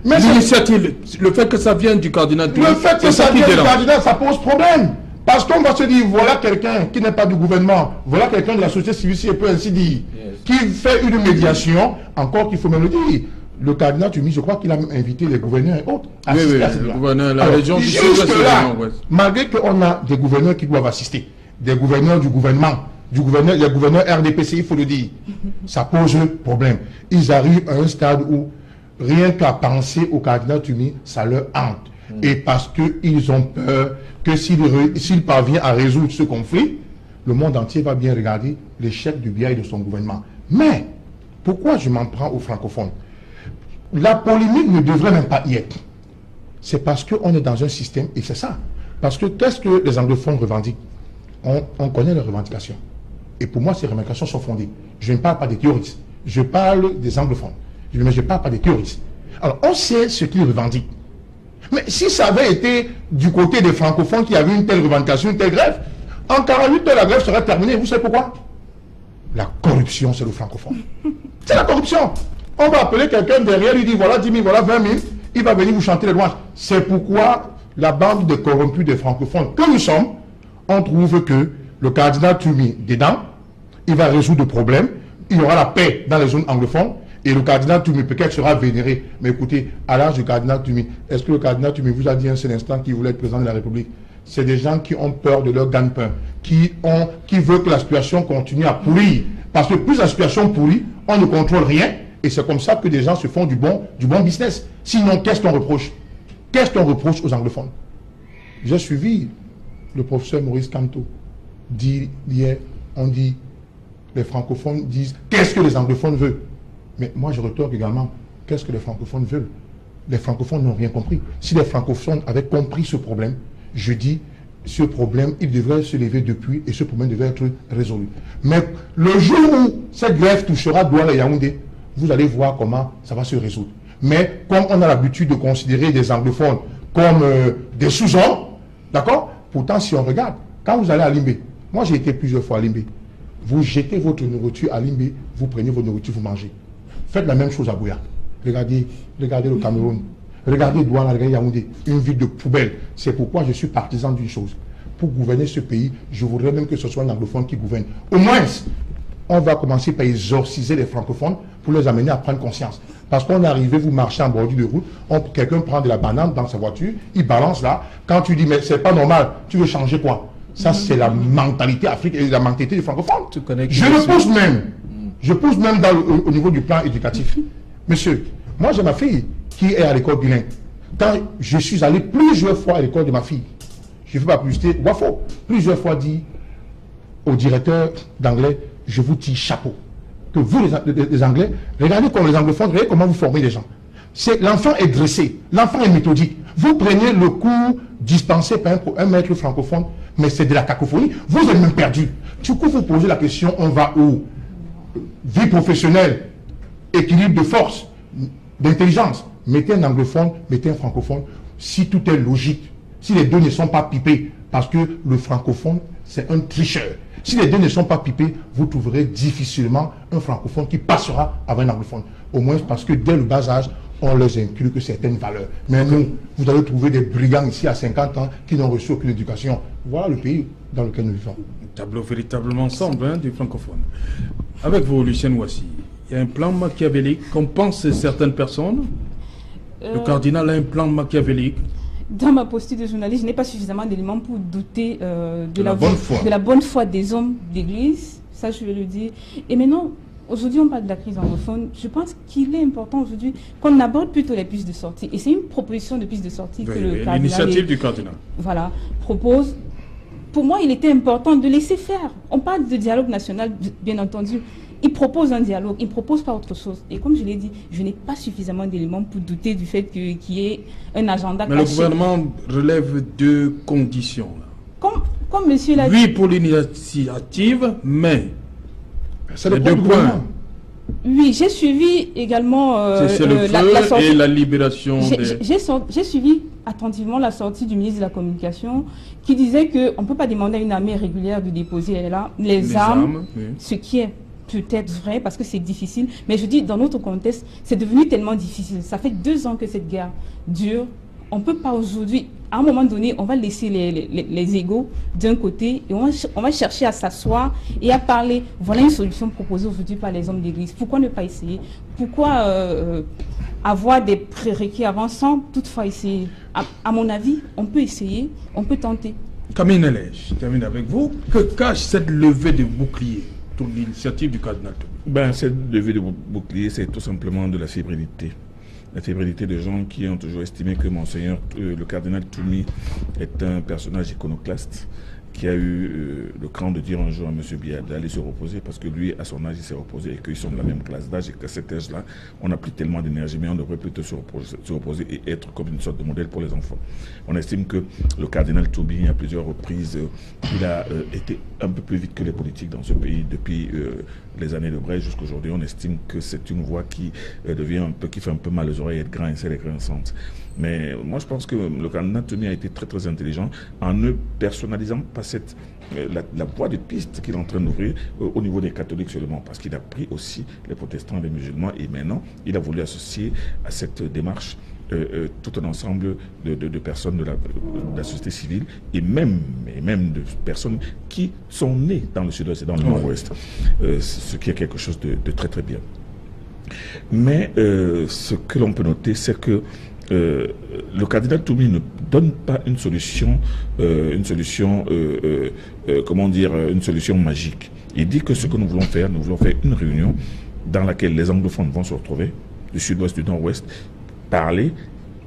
Mais l'initiative, le fait que ça vienne du cardinal Toumi, le fait que ça vienne du cardinal, ça pose problème. Parce qu'on va se dire, voilà quelqu'un qui n'est pas du gouvernement, voilà quelqu'un de la société civile, si on peut ainsi dire, qui fait une médiation, encore qu'il faut même le dire. Le cardinal Toumi, je crois qu'il a invité les gouverneurs et autres à assister à cette le gouverneur, la région du Sud-Ouest. Malgré qu'on a des gouverneurs qui doivent assister, des gouverneurs du gouvernement, les gouverneurs RDPC, il faut le dire, ça pose problème. Ils arrivent à un stade où rien qu'à penser au cardinal Toumi, ça leur hante. Et parce qu'ils ont peur que s'il parvient à résoudre ce conflit, le monde entier va bien regarder l'échec du Biya et de son gouvernement. Mais, pourquoi je m'en prends aux francophones? La polémique ne devrait même pas y être. C'est parce qu'on est dans un système, et c'est ça. Parce que qu'est-ce que les anglophones revendiquent? On connaît leurs revendications. Et pour moi, ces revendications sont fondées. Je ne parle pas des terroristes. Je parle des anglophones. Mais je ne parle pas des terroristes. Alors, on sait ce qu'ils revendiquent. Mais si ça avait été du côté des francophones qui avaient une telle revendication, une telle grève, en 48 heures, la grève serait terminée. Vous savez pourquoi? La corruption, c'est le francophone. C'est la corruption. On va appeler quelqu'un derrière, lui dit voilà 10 000, voilà 20 000, il va venir vous chanter les louanges. C'est pourquoi la bande des corrompus des francophones que nous sommes, on trouve que le cardinal Toumi, dedans, il va résoudre le problème, il y aura la paix dans les zones anglophones, et le cardinal Toumi peut-être sera vénéré. Mais écoutez, à l'âge du cardinal Toumi, est-ce que le cardinal Toumi vous a dit un seul instant qu'il voulait être président de la République? C'est des gens qui ont peur de leur gagne-pain, qui veulent que la situation continue à pourrir. Parce que plus la situation pourrit, on ne contrôle rien. Et c'est comme ça que des gens se font du bon business. Sinon, qu'est-ce qu'on reproche? Qu'est-ce qu'on reproche aux anglophones? J'ai suivi le professeur Maurice Kamto. Hier, on dit, les francophones disent, qu'est-ce que les anglophones veulent? Mais moi, je retorque également, qu'est-ce que les francophones veulent? Les francophones n'ont rien compris. Si les francophones avaient compris ce problème, je dis, ce problème, il devrait se lever depuis et ce problème devrait être résolu. Mais le jour où cette grève touchera Douala et Yaoundé, vous allez voir comment ça va se résoudre. Mais comme on a l'habitude de considérer des anglophones comme des sous-hommes, d'accord? Pourtant, si on regarde, quand vous allez à Limbé, moi j'ai été plusieurs fois à Limbé, vous jetez votre nourriture à Limbé, vous prenez votre nourriture, vous mangez. Faites la même chose à Bouya. Regardez le Cameroun. Regardez Douala, regardez Yaoundé, une ville de poubelle. C'est pourquoi je suis partisan d'une chose. Pour gouverner ce pays, je voudrais même que ce soit un anglophone qui gouverne. Au moins, on va commencer par exorciser les francophones pour les amener à prendre conscience. Parce qu'on est arrivé, vous marchez en bordure de route, quelqu'un prend de la banane dans sa voiture, il balance là. Quand tu dis, mais c'est pas normal, tu veux changer quoi? Ça, c'est la mentalité africaine et la mentalité des francophones. Je pose même au niveau du plan éducatif. Monsieur, moi j'ai ma fille qui est à l'école bilingue. Quand je suis allé plusieurs fois à l'école de ma fille, je ne fais pas publicité, Wafo, plusieurs fois dit au directeur d'anglais, je vous tire chapeau. Que vous, les Anglais, regardez comme les anglophones, regardez comment vous formez les gens. L'enfant est dressé, l'enfant est méthodique. Vous prenez le cours dispensé par un maître francophone, mais c'est de la cacophonie. Vous êtes même perdu. Du coup, vous posez la question, on va où? Vie professionnelle, équilibre de force, d'intelligence. Mettez un anglophone, mettez un francophone. Si tout est logique, si les deux ne sont pas pipés, parce que le francophone, c'est un tricheur. Si les deux ne sont pas pipés, vous trouverez difficilement un francophone qui passera avant un anglophone. Au moins parce que dès le bas âge, on leur inculque certaines valeurs. Mais nous, vous allez trouver des brigands ici à 50 ans qui n'ont reçu aucune éducation. Voilà le pays dans lequel nous vivons. Un tableau véritablement sombre du francophone. Avec vous, Lucien Ouassi, il y a un plan machiavélique qu'ont pensé certaines personnes. Le cardinal a un plan machiavélique. Dans ma posture de journaliste, je n'ai pas suffisamment d'éléments pour douter de la bonne foi des hommes d'église. Ça, je vais le dire. Et maintenant, aujourd'hui, on parle de la crise anglophone. Je pense qu'il est important aujourd'hui qu'on aborde plutôt les pistes de sortie. Et c'est une proposition de piste de sortie que le cardinal... L'initiative du cardinal. Voilà, propose. Pour moi, il était important de laisser faire. On parle de dialogue national, bien entendu. Il propose un dialogue, il ne propose pas autre chose. Et comme je l'ai dit, je n'ai pas suffisamment d'éléments pour douter du fait qu'il y ait un agenda caché. Mais le gouvernement relève deux conditions. Comme monsieur l'a dit... Oui, pour l'initiative, mais... C'est le deux points. Oui, j'ai suivi également c'est le feu et la libération J'ai suivi attentivement la sortie du ministre de la Communication qui disait qu'on ne peut pas demander à une armée régulière de déposer là les armes, oui. Ce qui est peut-être vrai parce que c'est difficile. Mais je dis, dans notre contexte, c'est devenu tellement difficile. Ça fait 2 ans que cette guerre dure. On ne peut pas aujourd'hui, à un moment donné, on va laisser les égos d'un côté et on va chercher à s'asseoir et à parler. Voilà une solution proposée aujourd'hui par les hommes d'église. Pourquoi ne pas essayer? Pourquoi avoir des prérequis avant sans toutefois essayer? À mon avis, on peut essayer, on peut tenter. Camille Nelège, je termine avec vous. Que cache cette levée de bouclier, toute l'initiative du cardinal? Cette levée de bouclier, c'est tout simplement de la fébrilité. La fébrilité de gens qui ont toujours estimé que Monseigneur, le cardinal Toumi, est un personnage iconoclaste qui a eu le cran de dire un jour à M. Biya d'aller se reposer parce que lui, à son âge, il s'est reposé et qu'ils sont de la même classe d'âge et qu'à cet âge-là, on n'a plus tellement d'énergie, mais on devrait plutôt se reposer et être comme une sorte de modèle pour les enfants. On estime que le cardinal Toumi, à plusieurs reprises, il a été un peu plus vite que les politiques dans ce pays depuis les années de Brest jusqu'à aujourd'hui. On estime que c'est une voix qui qui fait un peu mal aux oreilles, être grinçée et grinçante. Mais moi, je pense que le cardinal Toumi a été très très intelligent en ne personnalisant pas la voie de piste qu'il est en train d'ouvrir au niveau des catholiques seulement, parce qu'il a pris aussi les protestants et les musulmans, et maintenant, il a voulu associer à cette démarche tout un ensemble de personnes de la société civile et même de personnes qui sont nées dans le sud-ouest et dans le nord-ouest, ce qui est quelque chose de très très bien. Mais ce que l'on peut noter, c'est que le cardinal Toumi ne donne pas une solution magique. Il dit que ce que nous voulons faire une réunion dans laquelle les anglophones vont se retrouver, du sud-ouest, du nord-ouest, parler.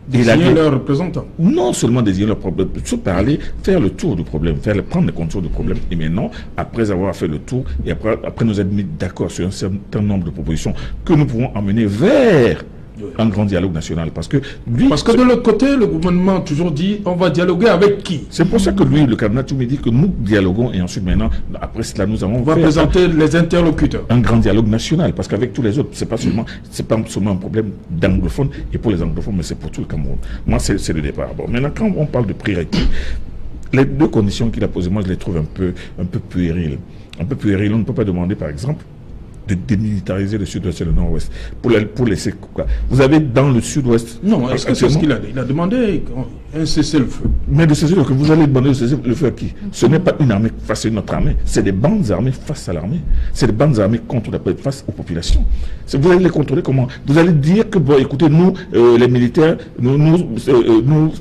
Désigner leurs représentants. Non seulement désigner leurs problèmes, se parler, faire le tour du problème, prendre les contours du problème. Et maintenant, après avoir fait le tour, et après nous être mis d'accord sur un certain nombre de propositions que nous pouvons emmener vers un grand dialogue national. Parce que de l'autre côté, le gouvernement a toujours dit on va dialoguer avec qui? C'est pour ça que lui, le cardinal Toumi dit que nous dialoguons et ensuite maintenant, après cela, on va présenter les interlocuteurs. Un grand dialogue national. Parce qu'avec tous les autres, c'est pas seulement un problème d'anglophones et pour les anglophones, mais c'est pour tout le Cameroun. Moi, c'est le départ. Bon, maintenant, quand on parle de prérequis, les deux conditions qu'il a posées, moi, je les trouve un peu puériles. Un peu puériles. On ne peut pas demander, par exemple, de démilitariser le sud-ouest et le nord-ouest. Pour laisser quoi. Vous avez dans le sud-ouest... Non, est-ce que c'est ce qu'il a dit? Il a demandé un cessez-le-feu. Mais de cessez-le-feu, vous allez demander de cessez-le-feu à qui? Ce n'est pas une armée face à une autre armée. C'est des bandes armées face à l'armée. C'est des bandes armées face aux populations. Vous allez les contrôler comment? Vous allez dire que, bon, écoutez, nous, les militaires, nous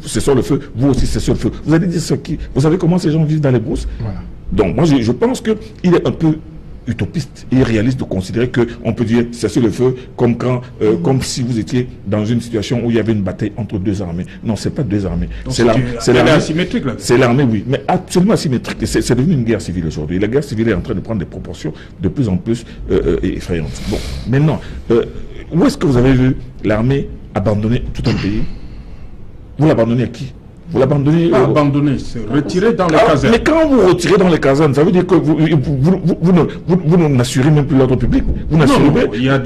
cessons le feu, vous aussi cessez le feu. Vous allez dire ce qui... Vous savez comment ces gens vivent dans les brousses? Voilà. Donc, moi, je pense qu'il est un peu utopiste et irréaliste de considérer qu'on peut dire cesser le feu comme si vous étiez dans une situation où il y avait une bataille entre deux armées. Non, c'est pas deux armées. C'est l'armée asymétrique là. C'est l'armée, oui, mais absolument asymétrique. C'est devenu une guerre civile aujourd'hui. La guerre civile est en train de prendre des proportions de plus en plus effrayantes. Bon, maintenant, où est-ce que vous avez vu l'armée abandonner tout un pays? Vous l'abandonnez à qui? Vous l'abandonnez? Abandonner, c'est retirer dans les casernes. Mais quand vous retirez dans les casernes, ça veut dire que vous n'assurez même plus l'ordre public. Vous n'assurez pas. Il y a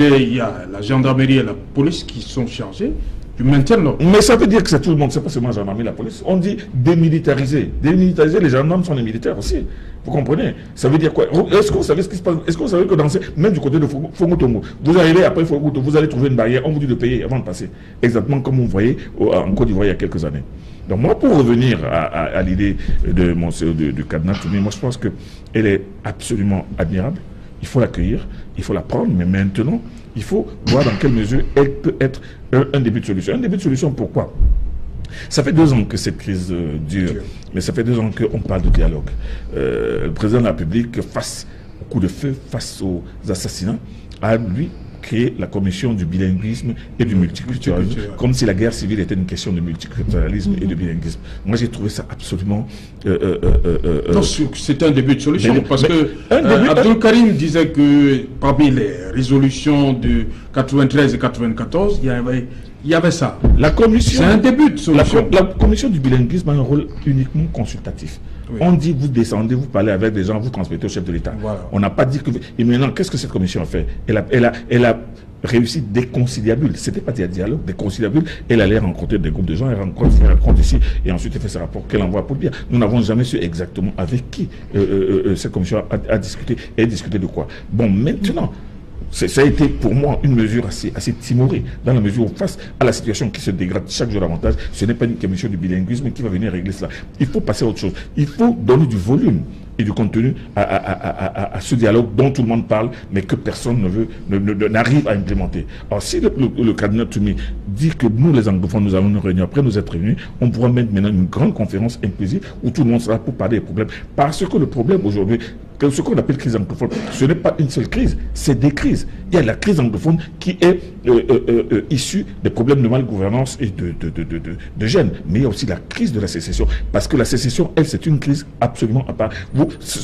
la gendarmerie et la police qui sont chargés du maintien de l'ordre. Mais ça veut dire que c'est tout le monde, c'est pas seulement la gendarmerie et la police. On dit démilitariser. Démilitariser, les gendarmes sont des militaires aussi. Vous comprenez? Ça veut dire quoi? Est-ce que vous savez ce qui se passe? Est-ce que vous savez que même du côté de Fongotongo, vous arrivez après Fongotongo, vous allez trouver une barrière, on vous dit de payer avant de passer. Exactement comme vous voyez en Côte d'Ivoire il y a quelques années. Donc moi, pour revenir à l'idée du cardinal Toumi, moi je pense qu'elle est absolument admirable. Il faut l'accueillir, il faut la prendre, mais maintenant, il faut voir dans quelle mesure elle peut être un début de solution. Un début de solution, pourquoi? Ça fait 2 ans que cette crise dure, mais ça fait 2 ans qu'on parle de dialogue. Le président de la République, face au coup de feu, face aux assassinats, a, lui, créé la commission du bilinguisme et du multiculturalisme, comme si la guerre civile était une question de multiculturalisme et de bilinguisme. Moi, j'ai trouvé ça absolument... Non, c'est un début de solution, parce que Abdul Karim disait que parmi les résolutions de 93 et 94, il y avait ça. C'est un début de solution. La commission du bilinguisme a un rôle uniquement consultatif. Oui. On dit, vous descendez, vous parlez avec des gens, vous transmettez au chef de l'État. Voilà. On n'a pas dit que... Et maintenant, qu'est-ce que cette commission a fait? Elle a réussi des conciliabules. Ce n'était pas des dialogues, des conciliabules. Elle allait rencontrer des groupes de gens, elle rencontre ici, et ensuite elle fait ses rapports qu'elle envoie pour dire. Nous n'avons jamais su exactement avec qui cette commission a discuté. Et elle discutait de quoi? Bon, maintenant... Ça a été pour moi une mesure assez timorée, dans la mesure où face à la situation qui se dégrade chaque jour davantage, ce n'est pas une commission du bilinguisme qui va venir régler cela. Il faut passer à autre chose. Il faut donner du volume et du contenu à ce dialogue dont tout le monde parle, mais que personne n'arrive à implémenter. Alors si le cardinal Toumi dit que nous, les anglophones, nous allons nous réunir, après nous être réunis, on pourra mettre maintenant une grande conférence inclusive où tout le monde sera pour parler des problèmes. Parce que le problème aujourd'hui, ce qu'on appelle crise anglophone, ce n'est pas une seule crise, c'est des crises. Il y a la crise anglophone qui est issue des problèmes de malgouvernance et de gêne. Mais il y a aussi la crise de la sécession. Parce que la sécession, elle, c'est une crise absolument à part.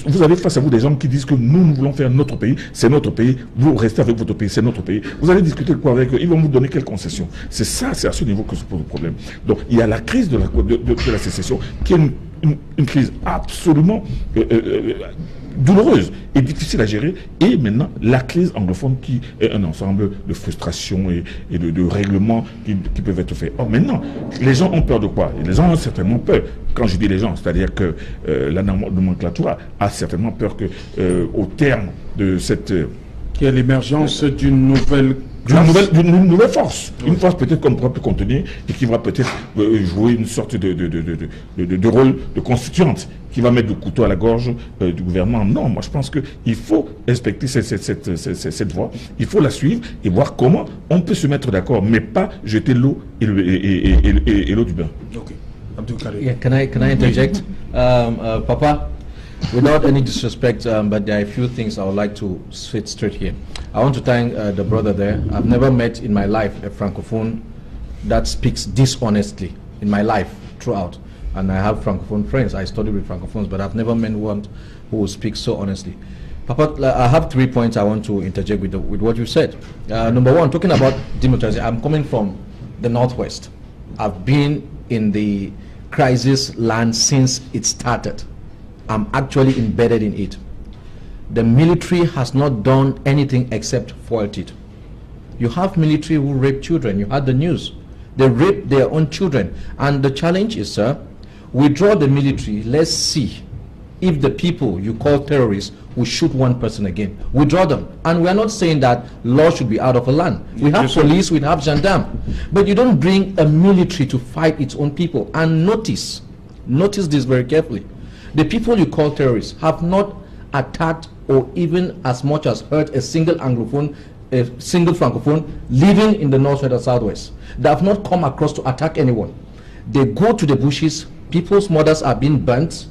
Vous avez face à vous des gens qui disent que nous voulons faire notre pays, c'est notre pays, vous restez avec votre pays, c'est notre pays. Vous allez discuter de quoi avec eux? Ils vont vous donner quelles concessions? C'est à ce niveau que se pose le problème. Donc il y a la crise de la sécession qui est une crise absolument douloureuse et difficile à gérer, et maintenant la crise anglophone qui est un ensemble de frustrations et de règlements qui peuvent être faits. Or maintenant, les gens ont peur de quoi? Les gens ont certainement peur. Quand je dis les gens, c'est-à-dire que la nomenclature a certainement peur que au terme de cette... qu'il y ait l'émergence d'une nouvelle force. Oui. Une force peut-être qu'on pourra plus contenir et qui va peut-être jouer une sorte de rôle de constituante qui va mettre le couteau à la gorge du gouvernement. Non, moi je pense qu'il faut respecter cette voie, il faut la suivre et voir comment on peut se mettre d'accord, mais pas jeter l'eau et l'eau du bain. Okay. Yeah, can I interject? Papa, without any disrespect, but there are a few things I would like to sit straight here. I want to thank the brother there. I've never met in my life a Francophone that speaks dishonestly in my life throughout. And I have Francophone friends. I study with Francophones, but I've never met one who speaks so honestly. Papa, I have 3 points I want to interject with what you said. Number one, talking about demilitarization, I'm coming from the Northwest. I've been in the crisis land since it started. I'm actually embedded in it. The military has not done anything except foiled it. You have military who rape children. You had the news. They rape their own children. And the challenge is, sir, withdraw the military. Let's see if the people you call terrorists will shoot one person again. Withdraw them. And we are not saying that law should be out of a land. We have police, we have gendarme. But you don't bring a military to fight its own people. And notice this very carefully. The people you call terrorists have not attacked or even as much as hurt a single Anglophone, a single Francophone living in the Northwest or Southwest. They have not come across to attack anyone. They go to the bushes, people's mothers are being burnt,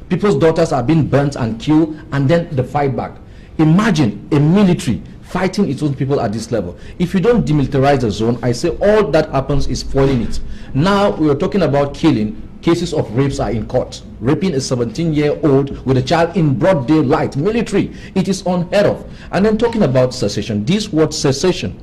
people's daughters are being burnt and killed, and then they fight back. Imagine a military fighting its own people at this level. If you don't demilitarize the zone, I say all that happens is foiling it. Now we are talking about killing. Cases of rapes are in court. Raping a 17-year-old with a child in broad daylight. Military. It is unheard of. And then talking about secession. This word secession.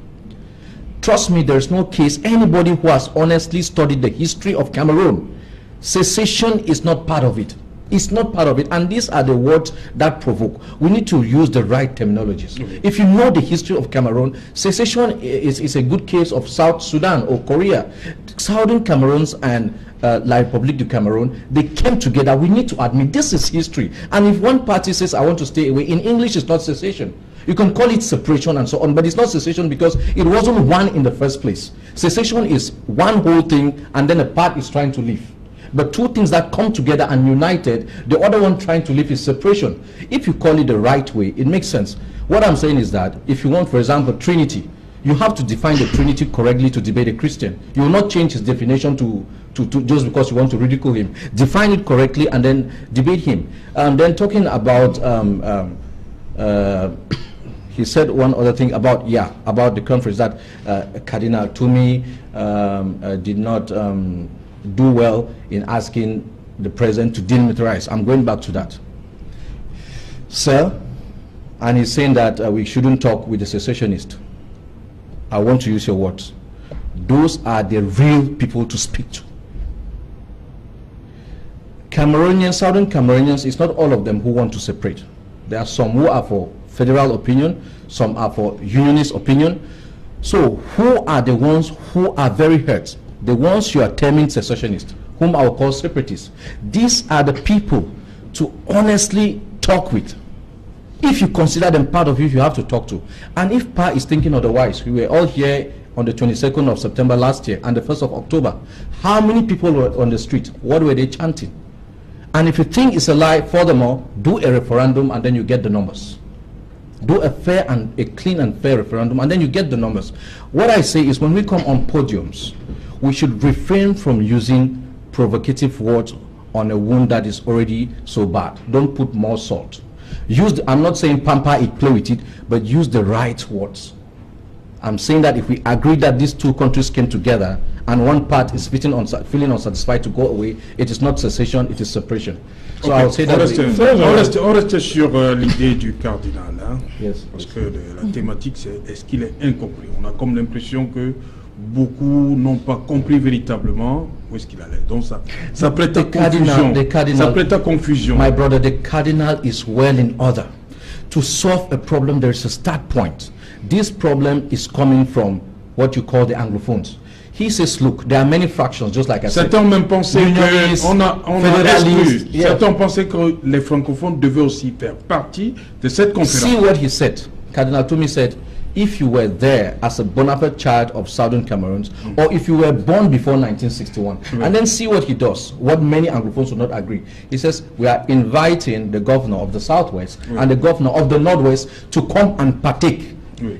Trust me, there is no case. Anybody who has honestly studied the history of Cameroon, secession is not part of it. It's not part of it. And these are the words that provoke. We need to use the right terminologies. If you know the history of Cameroon, secession is a good case of South Sudan or Korea. Southern Cameroons and La République du Cameroon, they came together. We need to admit this is history. And if one party says, I want to stay away, in English it's not secession. You can call it separation and so on, but it's not secession because it wasn't one in the first place. Secession is one whole thing and then a part is trying to leave. But two things that come together and united, the other one trying to leave is separation. If you call it the right way, it makes sense. What I'm saying is that if you want, for example, Trinity, you have to define the Trinity correctly to debate a Christian. You will not change his definition to just because you want to ridicule him. Define it correctly and then debate him. Then talking about, he said one other thing about the conference that Cardinal Toomey did not do well in asking the president to demilitarize. I'm going back to that. Sir, and he's saying that we shouldn't talk with the secessionists. I want to use your words. Those are the real people to speak to. Cameroonians, Southern Cameroonians, it's not all of them who want to separate. There are some who are for federal opinion, some are for unionist opinion. So who are the ones who are very hurt? The ones you are terming secessionists, whom I will call separatists. These are the people to honestly talk with. If you consider them part of you, you have to talk to. And if PA is thinking otherwise, we were all here on the 22nd of September last year and the 1st of October. How many people were on the street? What were they chanting? And if you think it's a lie, furthermore, do a referendum and then you get the numbers. Do a fair and a clean and fair referendum and then you get the numbers. What I say is when we come on podiums, we should refrain from using provocative words on a wound that is already so bad. Don't put more salt. I'm not saying pamper it, play with it, but use the right words. I'm saying that if we agree that these two countries came together and one part is feeling unsatisfied to go away, it is not secession, it is separation. So I will say that. On reste sur l'idée du cardinal, hein? Yes. Parce que la thématique c'est est-ce qu'il est incompris. On a comme l'impression que beaucoup n'ont pas compris véritablement où est-ce qu'il allait. Donc ça prête à confusion. Ça prête à confusion. My brother, the cardinal is well in order. To solve a problem, there is a start point. This problem is coming from what you call the Anglophones. He says, look, there are many fractions, just like I said. Certains même pensaient qu'on a exclu. Yeah. Certains pensaient que les francophones devaient aussi faire partie de cette conférence. See what he said. Cardinal Toomey said, if you were there as a bona fide child of Southern Cameroons, or if you were born before 1961, and then see what he does, what many Anglophones will not agree. He says, we are inviting the governor of the Southwest and the governor of the Northwest to come and partake.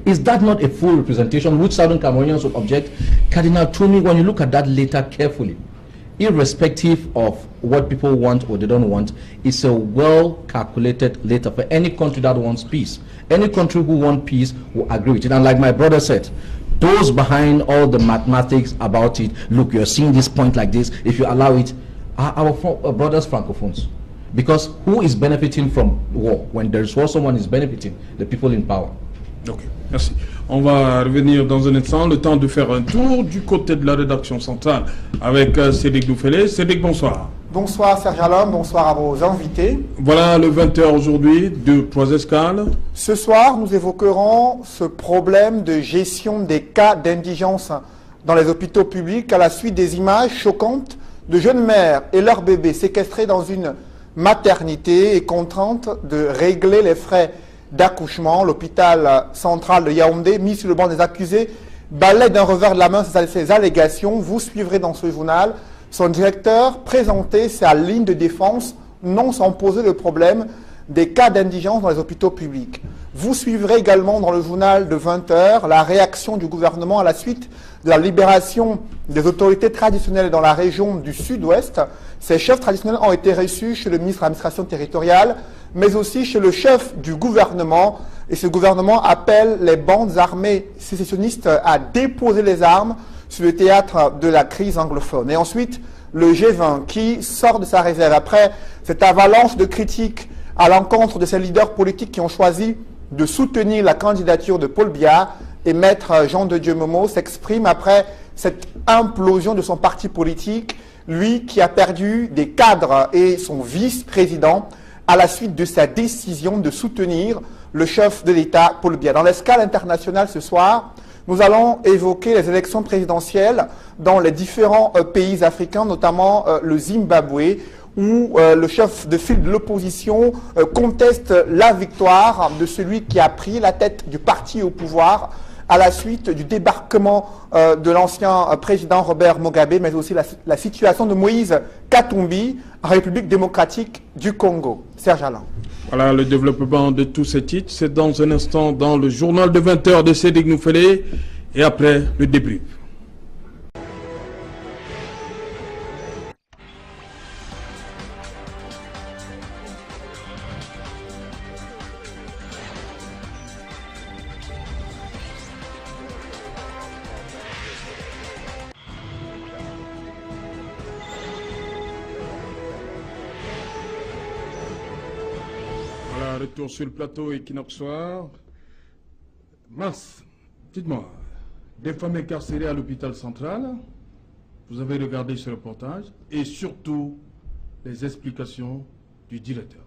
Is that not a full representation which Southern Cameroonians would object? Cardinal Toomey, when you look at that letter carefully, irrespective of what people want or they don't want, it's a well-calculated letter for any country that wants peace. Any country who wants peace will agree with it. And like my brother said, those behind all the mathematics about it, look, you're seeing this point like this, if you allow it, are our brothers francophones. Because who is benefiting from war? When there's war, someone is benefiting, the people in power. Ok, merci. On va revenir dans un instant, le temps de faire un tour du côté de la rédaction centrale avec Cédric Doufélé. Cédric, bonsoir. Bonsoir Serge Alom, bonsoir à vos invités. Voilà le 20h aujourd'hui, 2-3 escales. Ce soir, nous évoquerons ce problème de gestion des cas d'indigence dans les hôpitaux publics à la suite des images choquantes de jeunes mères et leurs bébés séquestrés dans une maternité et contraintes de régler les frais d'accouchement. L'hôpital central de Yaoundé, mis sur le banc des accusés, balaie d'un revers de la main ces allégations. Vous suivrez dans ce journal son directeur présenter sa ligne de défense, non sans poser le problème des cas d'indigence dans les hôpitaux publics. Vous suivrez également dans le journal de 20h la réaction du gouvernement à la suite de la libération des autorités traditionnelles dans la région du Sud-Ouest. Ces chefs traditionnels ont été reçus chez le ministre de l'administration territoriale, mais aussi chez le chef du gouvernement. Et ce gouvernement appelle les bandes armées sécessionnistes à déposer les armes sur le théâtre de la crise anglophone. Et ensuite, le G20 qui sort de sa réserve après cette avalanche de critiques à l'encontre de ces leaders politiques qui ont choisi de soutenir la candidature de Paul Biya, et Maître Jean de Dieu Momo s'exprime après cette implosion de son parti politique, lui qui a perdu des cadres et son vice-président à la suite de sa décision de soutenir le chef de l'État, Paul Biya. Dans l'escale internationale ce soir, nous allons évoquer les élections présidentielles dans les différents pays africains, notamment le Zimbabwe, où le chef de file de l'opposition conteste la victoire de celui qui a pris la tête du parti au pouvoir à la suite du débarquement de l'ancien président Robert Mugabe, mais aussi la situation de Moïse Katumbi en République démocratique du Congo. Serge Alain. Voilà le développement de tous ces titres. C'est dans un instant dans le journal de 20h de Cédric Doufélé et après le débrief. Retour sur le plateau Equinox Soir. Mars, dites-moi, des femmes incarcérées à l'hôpital central, vous avez regardé ce reportage et surtout les explications du directeur.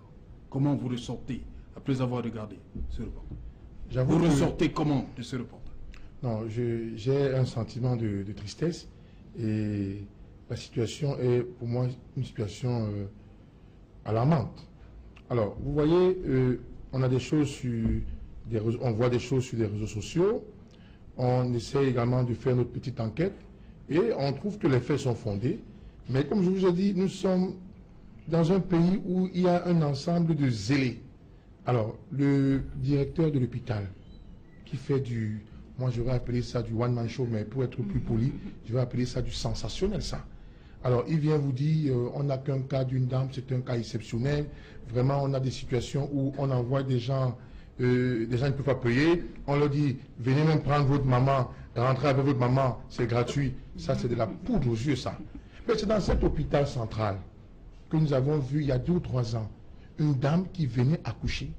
Comment vous ressortez après avoir regardé ce reportage? Vous ressortez comment de ce reportage? Non, j'ai un sentiment de tristesse et la situation est pour moi une situation alarmante. Alors, vous voyez, on a des choses on voit des choses sur les réseaux sociaux, on essaie également de faire notre petite enquête et on trouve que les faits sont fondés. Mais comme je vous ai dit, nous sommes dans un pays où il y a un ensemble de zélés. Alors, le directeur de l'hôpital qui fait moi je vais appeler ça du one-man show, mais pour être plus poli, je vais appeler ça du sensationnel, ça. Alors, il vient vous dire, on n'a qu'un cas d'une dame, c'est un cas exceptionnel. Vraiment, on a des situations où on envoie des gens ne peuvent pas payer. On leur dit, venez même prendre votre maman, rentrez avec votre maman, c'est gratuit. Ça, c'est de la poudre aux yeux, ça. Mais c'est dans cet hôpital central que nous avons vu, il y a 2 ou 3 ans, une dame qui venait accoucher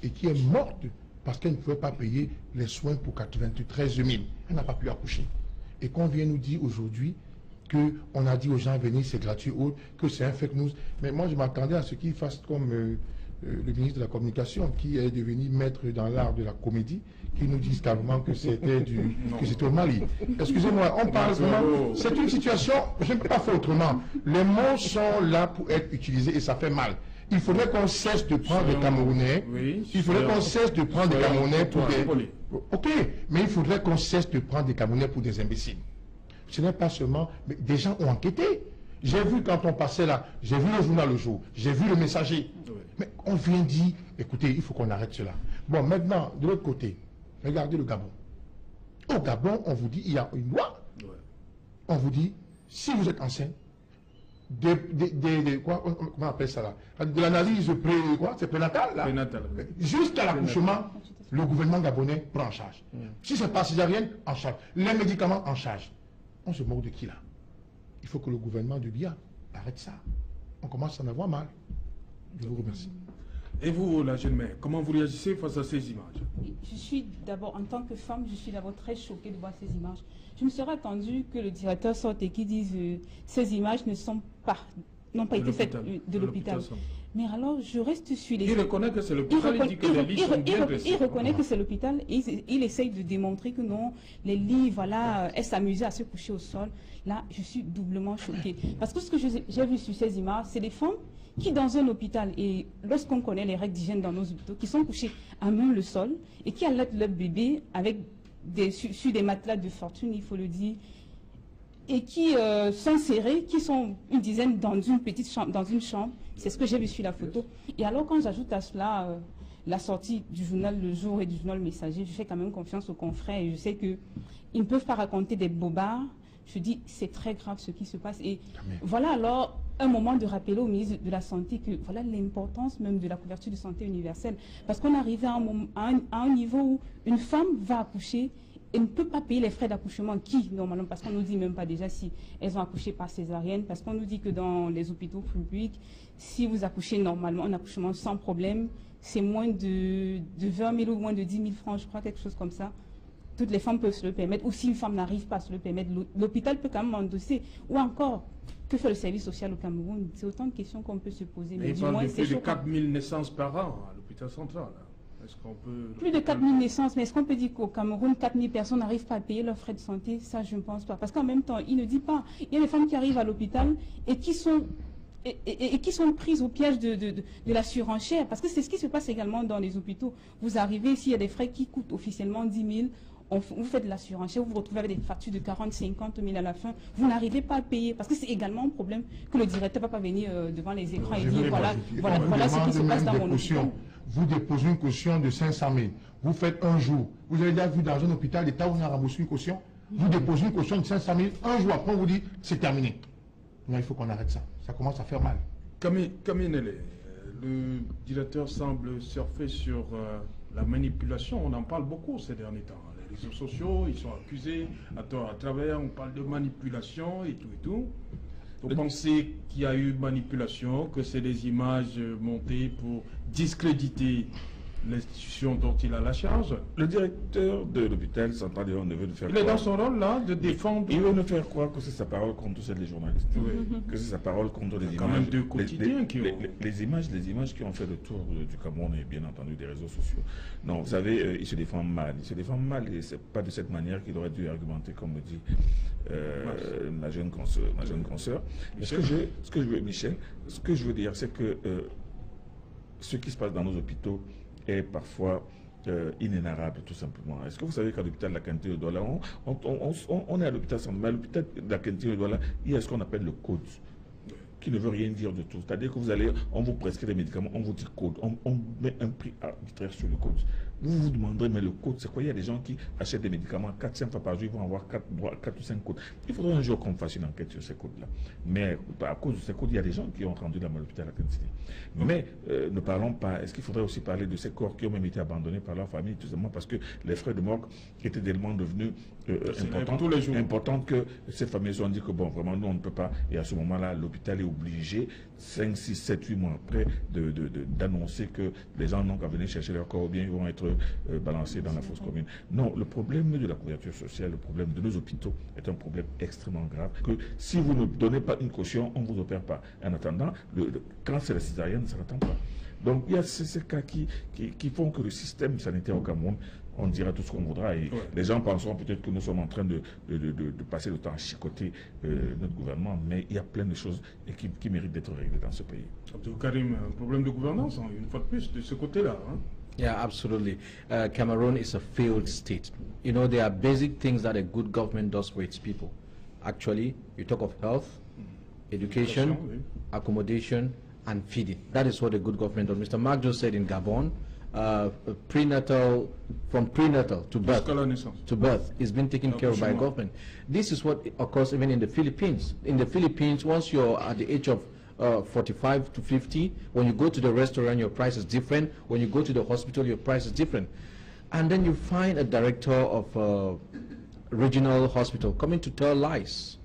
et qui est morte parce qu'elle ne pouvait pas payer les soins pour 93 000. Elle n'a pas pu accoucher. Et qu'on vient nous dire aujourd'hui, qu'on a dit aux gens, venez, c'est gratuit, que c'est un fake news. Mais moi, je m'attendais à ce qu'ils fassent comme le ministre de la Communication, qui est devenu maître dans l'art de la comédie, qui nous dise carrément que c'était au Mali. Excusez-moi, on parle vraiment... C'est une situation, je ne peux pas faire autrement. Les mots sont là pour être utilisés et ça fait mal. Il faudrait qu'on cesse de prendre des Camerounais. Il faudrait qu'on cesse de prendre des Camerounais pour des... Ok, mais il faudrait qu'on cesse de prendre des Camerounais pour des imbéciles. Ce n'est pas seulement... Mais des gens ont enquêté. J'ai vu quand on passait là, j'ai vu le journal le jour, j'ai vu le messager. Oui. Mais on vient dire, écoutez, il faut qu'on arrête cela. Bon, maintenant, de l'autre côté, regardez le Gabon. Au Gabon, on vous dit, il y a une loi. Oui. On vous dit, si vous êtes enceinte, comment on appelle ça là, de l'analyse prénatale là, jusqu'à l'accouchement, le gouvernement gabonais prend en charge. Si c'est pas césarienne, en charge. Les médicaments en charge. On se moque de qui là? Il faut que le gouvernement de Biya arrête ça. On commence à en avoir mal. Je vous remercie. Et vous, la jeune mère, comment vous réagissez face à ces images? Je suis d'abord, en tant que femme, je suis d'abord très choquée de voir ces images. Je me serais attendu que le directeur sorte et qu'il dise ces images n'ont pas été faites de l'hôpital. Mais alors, je reste sur les... Il reconnaît que c'est l'hôpital, il dit que les lits sont bien dressés. Il reconnaît que c'est l'hôpital et il essaye de démontrer que non, les lits, voilà, elle s'amusait à se coucher au sol. Là, je suis doublement choquée. Parce que ce que j'ai vu sur ces images, c'est des femmes qui, dans un hôpital, et lorsqu'on connaît les règles d'hygiène dans nos hôpitaux, qui sont couchées à même le sol et qui allaitent leur bébé avec sur des matelas de fortune, il faut le dire, et qui sont serrés, qui sont une dizaine dans une petite chambre, dans une chambre. C'est ce que j'ai vu sur la photo. Et alors, quand j'ajoute à cela la sortie du journal Le Jour et du journal Messager, je fais quand même confiance aux confrères et je sais qu'ils ne peuvent pas raconter des bobards. Je dis, c'est très grave ce qui se passe. Et voilà alors un moment de rappeler au ministre de la Santé que voilà l'importance même de la couverture de santé universelle. Parce qu'on arrive à un niveau où une femme va accoucher et ne peut pas payer les frais d'accouchement qui, normalement, parce qu'on ne nous dit même pas déjà si elles ont accouché par césarienne, parce qu'on nous dit que dans les hôpitaux publics, si vous accouchez normalement, un accouchement sans problème, c'est moins de 20 000 ou moins de 10 000 francs, je crois, quelque chose comme ça. Toutes les femmes peuvent se le permettre, ou si une femme n'arrive pas à se le permettre, l'hôpital peut quand même endosser. Ou encore, que fait le service social au Cameroun? C'est autant de questions qu'on peut se poser. Mais il parle de plus de 4 000 naissances par an à l'hôpital central. Est-ce qu'on peut... Plus de 4 000 naissances, mais est-ce qu'on peut dire qu'au Cameroun, 4 000 personnes n'arrivent pas à payer leurs frais de santé? Ça, je ne pense pas. Parce qu'en même temps, il ne dit pas. Il y a des femmes qui arrivent à l'hôpital et qui sont... Et qui sont prises au piège de la surenchère. Parce que c'est ce qui se passe également dans les hôpitaux. Vous arrivez, s'il y a des frais qui coûtent officiellement 10 000, vous faites de la surenchère, vous vous retrouvez avec des factures de 40, 50 000 à la fin. Vous n'arrivez pas à payer. Parce que c'est également un problème que le directeur ne va pas venir devant les écrans et dire voilà ce qui se passe dans mon hôpital. Vous déposez une caution de 500 000. Vous faites un jour. Vous avez déjà vu dans un hôpital d'État où on a remboursé une caution. Vous déposez une caution de 500 000. Un jour après, on vous dit c'est terminé. Non, il faut qu'on arrête ça. Ça commence à faire mal. Camille Nélé, le directeur semble surfer sur la manipulation. On en parle beaucoup ces derniers temps. Les réseaux sociaux, ils sont accusés à tort, à travers. On parle de manipulation et tout et tout. Vous pensez qu'il y a eu manipulation, que c'est des images montées pour discréditer l'institution dont il a la charge? Le directeur de l'hôpital central ne veut faire quoi? Il est dans son rôle là, de défendre... Il veut ne faire quoi? Que c'est sa parole contre celle des journalistes. Oui. Que c'est sa parole contre les images. Quand même deux quotidiens qui ont... Les images qui ont fait le tour du Cameroun et bien entendu des réseaux sociaux. Non, vous savez, il se défend mal. Il se défend mal et c'est pas de cette manière qu'il aurait dû argumenter, comme me dit ma jeune consoeur. Michel, ce que je veux dire, c'est que ce qui se passe dans nos hôpitaux est parfois inénarrable, tout simplement. Est-ce que vous savez qu'à l'hôpital de la Quintille de Douala, on est à l'hôpital central, mais à l'hôpital de la Quintille de Douala, il y a ce qu'on appelle le code, qui ne veut rien dire de tout. C'est-à-dire que vous allez, on vous prescrit des médicaments, on vous dit code, on met un prix arbitraire sur le code. Vous vous demanderez, mais le code, c'est quoi? Il y a des gens qui achètent des médicaments 4-5 fois par jour, ils vont avoir 4 ou 5 codes. Il faudrait un jour qu'on fasse une enquête sur ces codes-là. Mais à cause de ces codes, il y a des gens qui ont rendu dans l'hôpital à la quantité. Mais ne parlons pas, est-ce qu'il faudrait aussi parler de ces corps qui ont même été abandonnés par leur famille, tout simplement parce que les frais de morgue étaient tellement devenus importants que ces familles ont dit que bon, vraiment, nous on ne peut pas. Et à ce moment-là, l'hôpital est obligé, 5, 6, 7, 8 mois après, d'annoncer que les gens n'ont qu'à venir chercher leur corps ou bien ils vont être balancés dans la fosse commune. Non, le problème de la couverture sociale, le problème de nos hôpitaux est un problème extrêmement grave. Que si vous ne donnez pas une caution, on ne vous opère pas. En attendant, quand c'est la césarienne, ça n'attend pas. Donc il y a ces cas qui font que le système sanitaire au Cameroun, on dira tout ce qu'on voudra et les gens penseront peut-être que nous sommes en train de passer le temps à chicoter notre gouvernement, mais il y a plein de choses qui méritent d'être réglées dans ce pays. Karim, un problème de gouvernance, hein, une fois de plus, de ce côté-là. Hein. Yeah, absolutely. Cameroon is a failed state. You know, there are basic things that a good government does for its people. Actually, you talk of health, education, accommodation, and feeding. That is what a good government does. Mr. Mark just said in Gabon, prenatal, from prenatal to birth, is being taken care of by government. This is what occurs even in the Philippines. In the Philippines, once you're at the age of 45 to 50, when you go to the restaurant, your price is different. When you go to the hospital, your price is different. And then you find a director of a regional hospital coming to tell lies.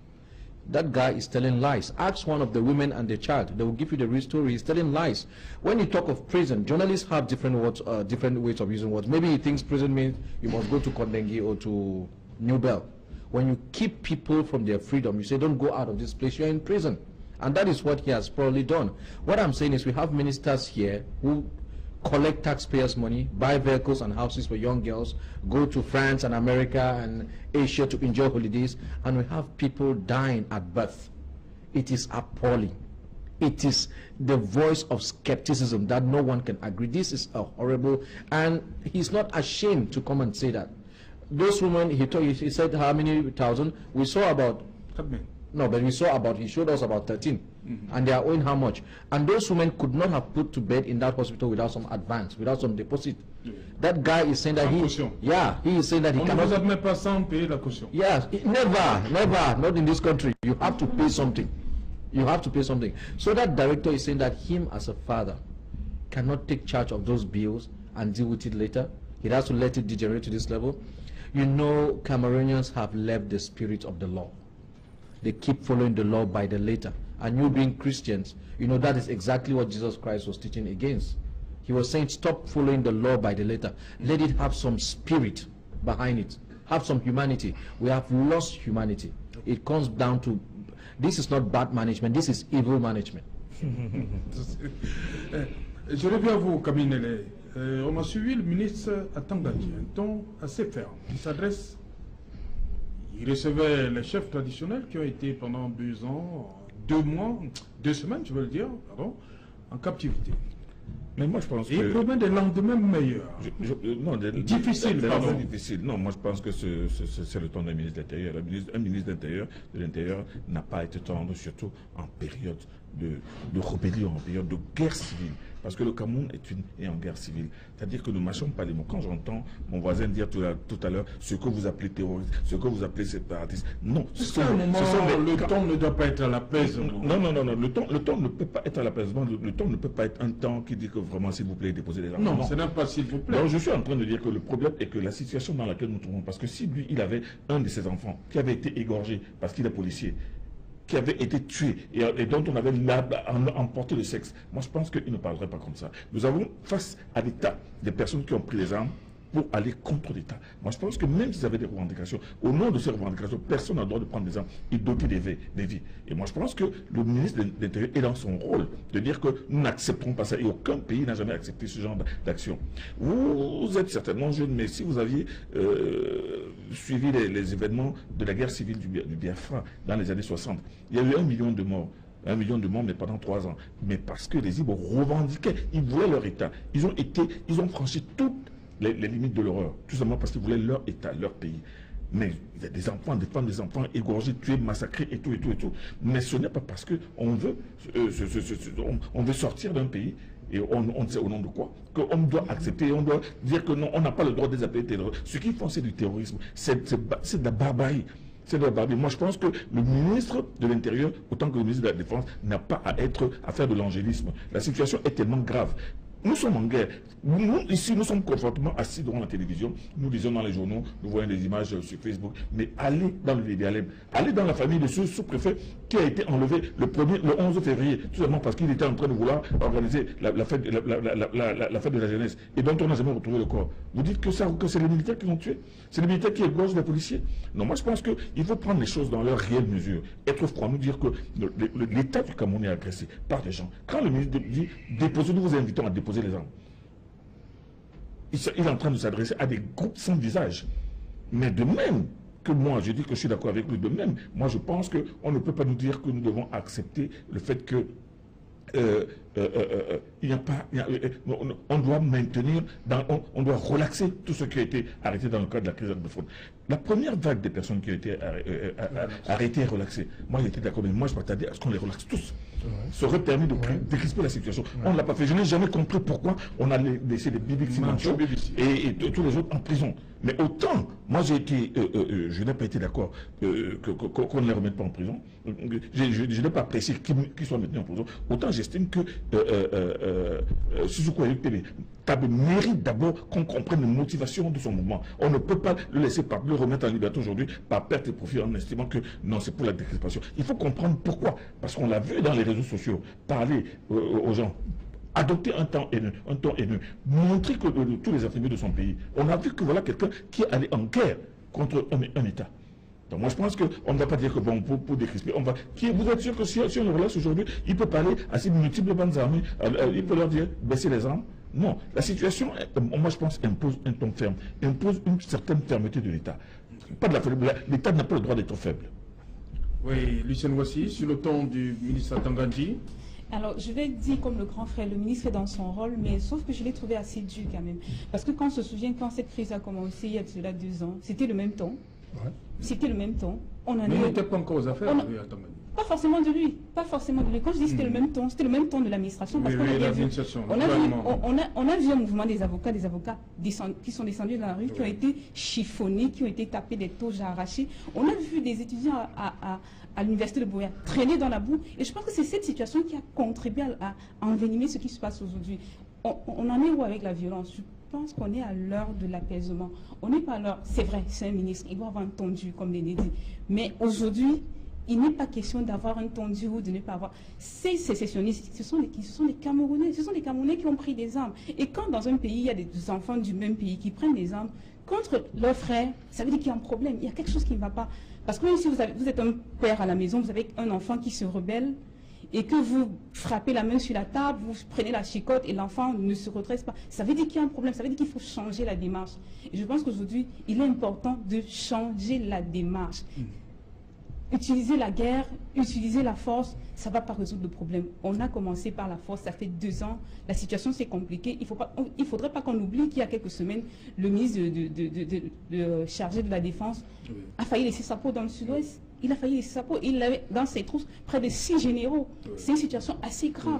That guy is telling lies. Ask one of the women and the child. They will give you the real story. He's telling lies. When you talk of prison, journalists have different words, different ways of using words. Maybe he thinks prison means you must go to Kondengi or to New Bell. When you keep people from their freedom, you say, don't go out of this place, you're in prison. And that is what he has probably done. What I'm saying is we have ministers here who collect taxpayers' money, buy vehicles and houses for young girls, go to France and America and Asia to enjoy holidays, and we have people dying at birth. It is appalling. It is the voice of skepticism that no one can agree. This is a horrible, and he's not ashamed to come and say that. Those women, he said how many thousand? We saw about, no, but we saw about, he showed us about 13. And they are owing how much? And those women could not have put to bed in that hospital without some advance, without some deposit. That guy is saying that he is saying that he cannot. Yes, never, not in this country. You have to pay something. You have to pay something. So that director is saying that him as a father cannot take charge of those bills and deal with it later. He has to let it degenerate to this level. You know, Cameroonians have left the spirit of the law. They keep following the law by the letter. And you being Christians, you know that is exactly what Jesus Christ was teaching against. He was saying, stop following the law by the letter. Let it have some spirit behind it. Have some humanity. We have lost humanity. It comes down to, this is not bad management, this is evil management. Je reviens à vous, Kaminele. On a suivi le ministre à Tanganyika, un ton assez ferme. Il s'adresse, il recevait les chefs traditionnels qui ont été pendant 2 ans, 2 semaines, je veux le dire, pardon, en captivité. Mais moi je pense que... Et il promet des lendemains meilleurs. Difficile, pardon. Difficile. Non, moi je pense que c'est le temps d'un ministre de l'Intérieur. Un ministre de l'Intérieur n'a pas à être tendre, surtout en période de rébellion, en période de guerre civile. Parce que le Cameroun est en guerre civile. C'est-à-dire que nous ne mâchons pas les mots. Quand j'entends mon voisin dire tout à l'heure ce que vous appelez terroriste, ce que vous appelez séparatiste, non. Le ton ne doit pas être à l'apaisement. Non. Le ton ne peut pas être à l'apaisement. Le ton ne peut pas être un temps qui dit que vraiment, s'il vous plaît, déposez les armes. Non, ce n'est pas s'il vous plaît. Donc, je suis en train de dire que le problème est que la situation dans laquelle nous nous trouvons, parce que si lui, il avait un de ses enfants qui avait été égorgé parce qu'il est policier, qui avait été tué et dont on avait emporté le sexe, moi je pense qu'il ne parlerait pas comme ça. Nous avons face à l'État des personnes qui ont pris les armes pour aller contre l'État. Moi je pense que même s'ils avaient des revendications, au nom de ces revendications, personne n'a le droit de prendre des armes et doter des vies. Et moi je pense que le ministre de l'Intérieur est dans son rôle de dire que nous n'accepterons pas ça et aucun pays n'a jamais accepté ce genre d'action. Vous êtes certainement jeune, mais si vous aviez suivi les événements de la guerre civile du Biafra dans les années 60, il y a eu 1 million de morts. 1 million de morts, mais pendant 3 ans. Mais parce que les Ibo revendiquaient, ils voulaient leur État. Ils ont franchi toutes les limites de l'horreur, tout simplement parce qu'ils voulaient leur État, leur pays. Mais il y a des enfants, des femmes, des enfants égorgés, tués, massacrés et tout. Mais ce n'est pas parce qu'on veut, on veut sortir d'un pays et on sait au nom de quoi qu'on doit accepter, on doit dire que non, on n'a pas le droit de les appeler terroristes. Ce qu'ils font, c'est du terrorisme, c'est de la barbarie. C'est de la barbarie. Moi, je pense que le ministre de l'Intérieur, autant que le ministre de la Défense, n'a pas à faire de l'angélisme. La situation est tellement grave. Nous sommes en guerre. Nous, ici, nous sommes confortablement assis devant la télévision. Nous lisons dans les journaux, nous voyons des images sur Facebook. Mais allez dans le VDLM, allez dans la famille de ce sous-préfet qui a été enlevé le 11 février, tout simplement parce qu'il était en train de vouloir organiser la fête de la jeunesse et dont on n'a jamais retrouvé le corps. Vous dites que c'est les militaires qui l'ont tué? C'est les militaires qui égorgent les policiers? Non, moi je pense qu'il faut prendre les choses dans leur réelle mesure. Être froid, nous dire que l'État du Cameroun est agressé par des gens. Quand le ministre dit déposez, nous vous invitons à déposer les armes. Il est en train de s'adresser à des groupes sans visage. Mais de même que moi, je dis que je suis d'accord avec lui, de même, moi je pense qu'on ne peut pas nous dire que nous devons accepter le fait que il n'y a pas, on doit maintenir, on doit relaxer tout ce qui a été arrêté dans le cadre de la crise anglophone. La première vague des personnes qui ont été arrêtées et relaxées, moi j'étais d'accord, mais moi je m'attendais à ce qu'on les relaxe tous. Ça aurait permis de décrisper la situation. On ne l'a pas fait. Je n'ai jamais compris pourquoi on a laissé les Bibi Simancho et tous les autres en prison. Mais autant, moi j'ai été, je n'ai pas été d'accord qu'on ne les remette pas en prison. Je n'ai pas apprécié qu'ils soient maintenus en prison. Autant j'estime que Sissoko Ayuk Tabe mérite d'abord qu'on comprenne les motivations de son mouvement. On ne peut pas le laisser le remettre en liberté aujourd'hui par perte de profit en estimant que non, c'est pour la décrispation. Il faut comprendre pourquoi. Parce qu'on l'a vu dans les réseaux sociaux, parler aux gens, adopter un ton haineux, montrer que tous les attributs de son pays. On a vu que voilà quelqu'un qui est allé en guerre contre un État. Donc moi je pense qu'on ne va pas dire que bon, pour décrisper, on va. Vous êtes sûr que si on le relâche aujourd'hui, il peut parler à ces multiples bandes armées, il peut leur dire baisser les armes. Non, la situation, moi je pense, impose un ton ferme, impose une certaine fermeté de l'État. Pas de la faiblesse. L'État n'a pas le droit d'être faible. Oui, Lucien, voici, sur le ton du ministre Atangandji. Alors, je vais dire comme le grand frère, le ministre est dans son rôle, mais sauf que je l'ai trouvé assez dur quand même. Parce que quand on se souvient, quand cette crise a commencé il y a cela 2 ans, c'était le même ton. Ouais. C'était le même ton. Mais il n'était pas encore aux affaires, oui, pas forcément de lui. Pas forcément de lui. Quand je dis c'était le même ton, c'était le même ton de l'administration. Parce qu'on a vu un mouvement des avocats qui sont descendus dans la rue, qui ont été chiffonnés, qui ont été tapés des toges arrachés. On a vu des étudiants à l'université de Boya traîner dans la boue. Et je pense que c'est cette situation qui a contribué à envenimer ce qui se passe aujourd'hui. On en est où avec la violence? Je pense qu'on est à l'heure de l'apaisement. On n'est pas à l'heure, c'est vrai, c'est un ministre, il doit avoir un tendu, comme l'aîné dit. Mais aujourd'hui, il n'est pas question d'avoir un tendu ou de ne pas avoir. Ces sécessionnistes, ce sont des Camerounais, qui ont pris des armes. Et quand dans un pays, il y a des enfants du même pays qui prennent des armes contre leurs frères, ça veut dire qu'il y a un problème, il y a quelque chose qui ne va pas. Parce que même si vous êtes un père à la maison, vous avez un enfant qui se rebelle, et que vous frappez la main sur la table, vous prenez la chicotte et l'enfant ne se redresse pas, ça veut dire qu'il y a un problème, ça veut dire qu'il faut changer la démarche. Et je pense qu'aujourd'hui, il est important de changer la démarche. Utiliser la guerre, utiliser la force, ça ne va pas résoudre le problème. On a commencé par la force, ça fait 2 ans, la situation s'est compliquée. Il ne faudrait pas qu'on oublie qu'il y a quelques semaines, le ministre chargé de la Défense a failli laisser sa peau dans le sud-ouest. Il a failli laisser sa peau. Il avait dans ses trousses près de 6 généraux. C'est une situation assez grave.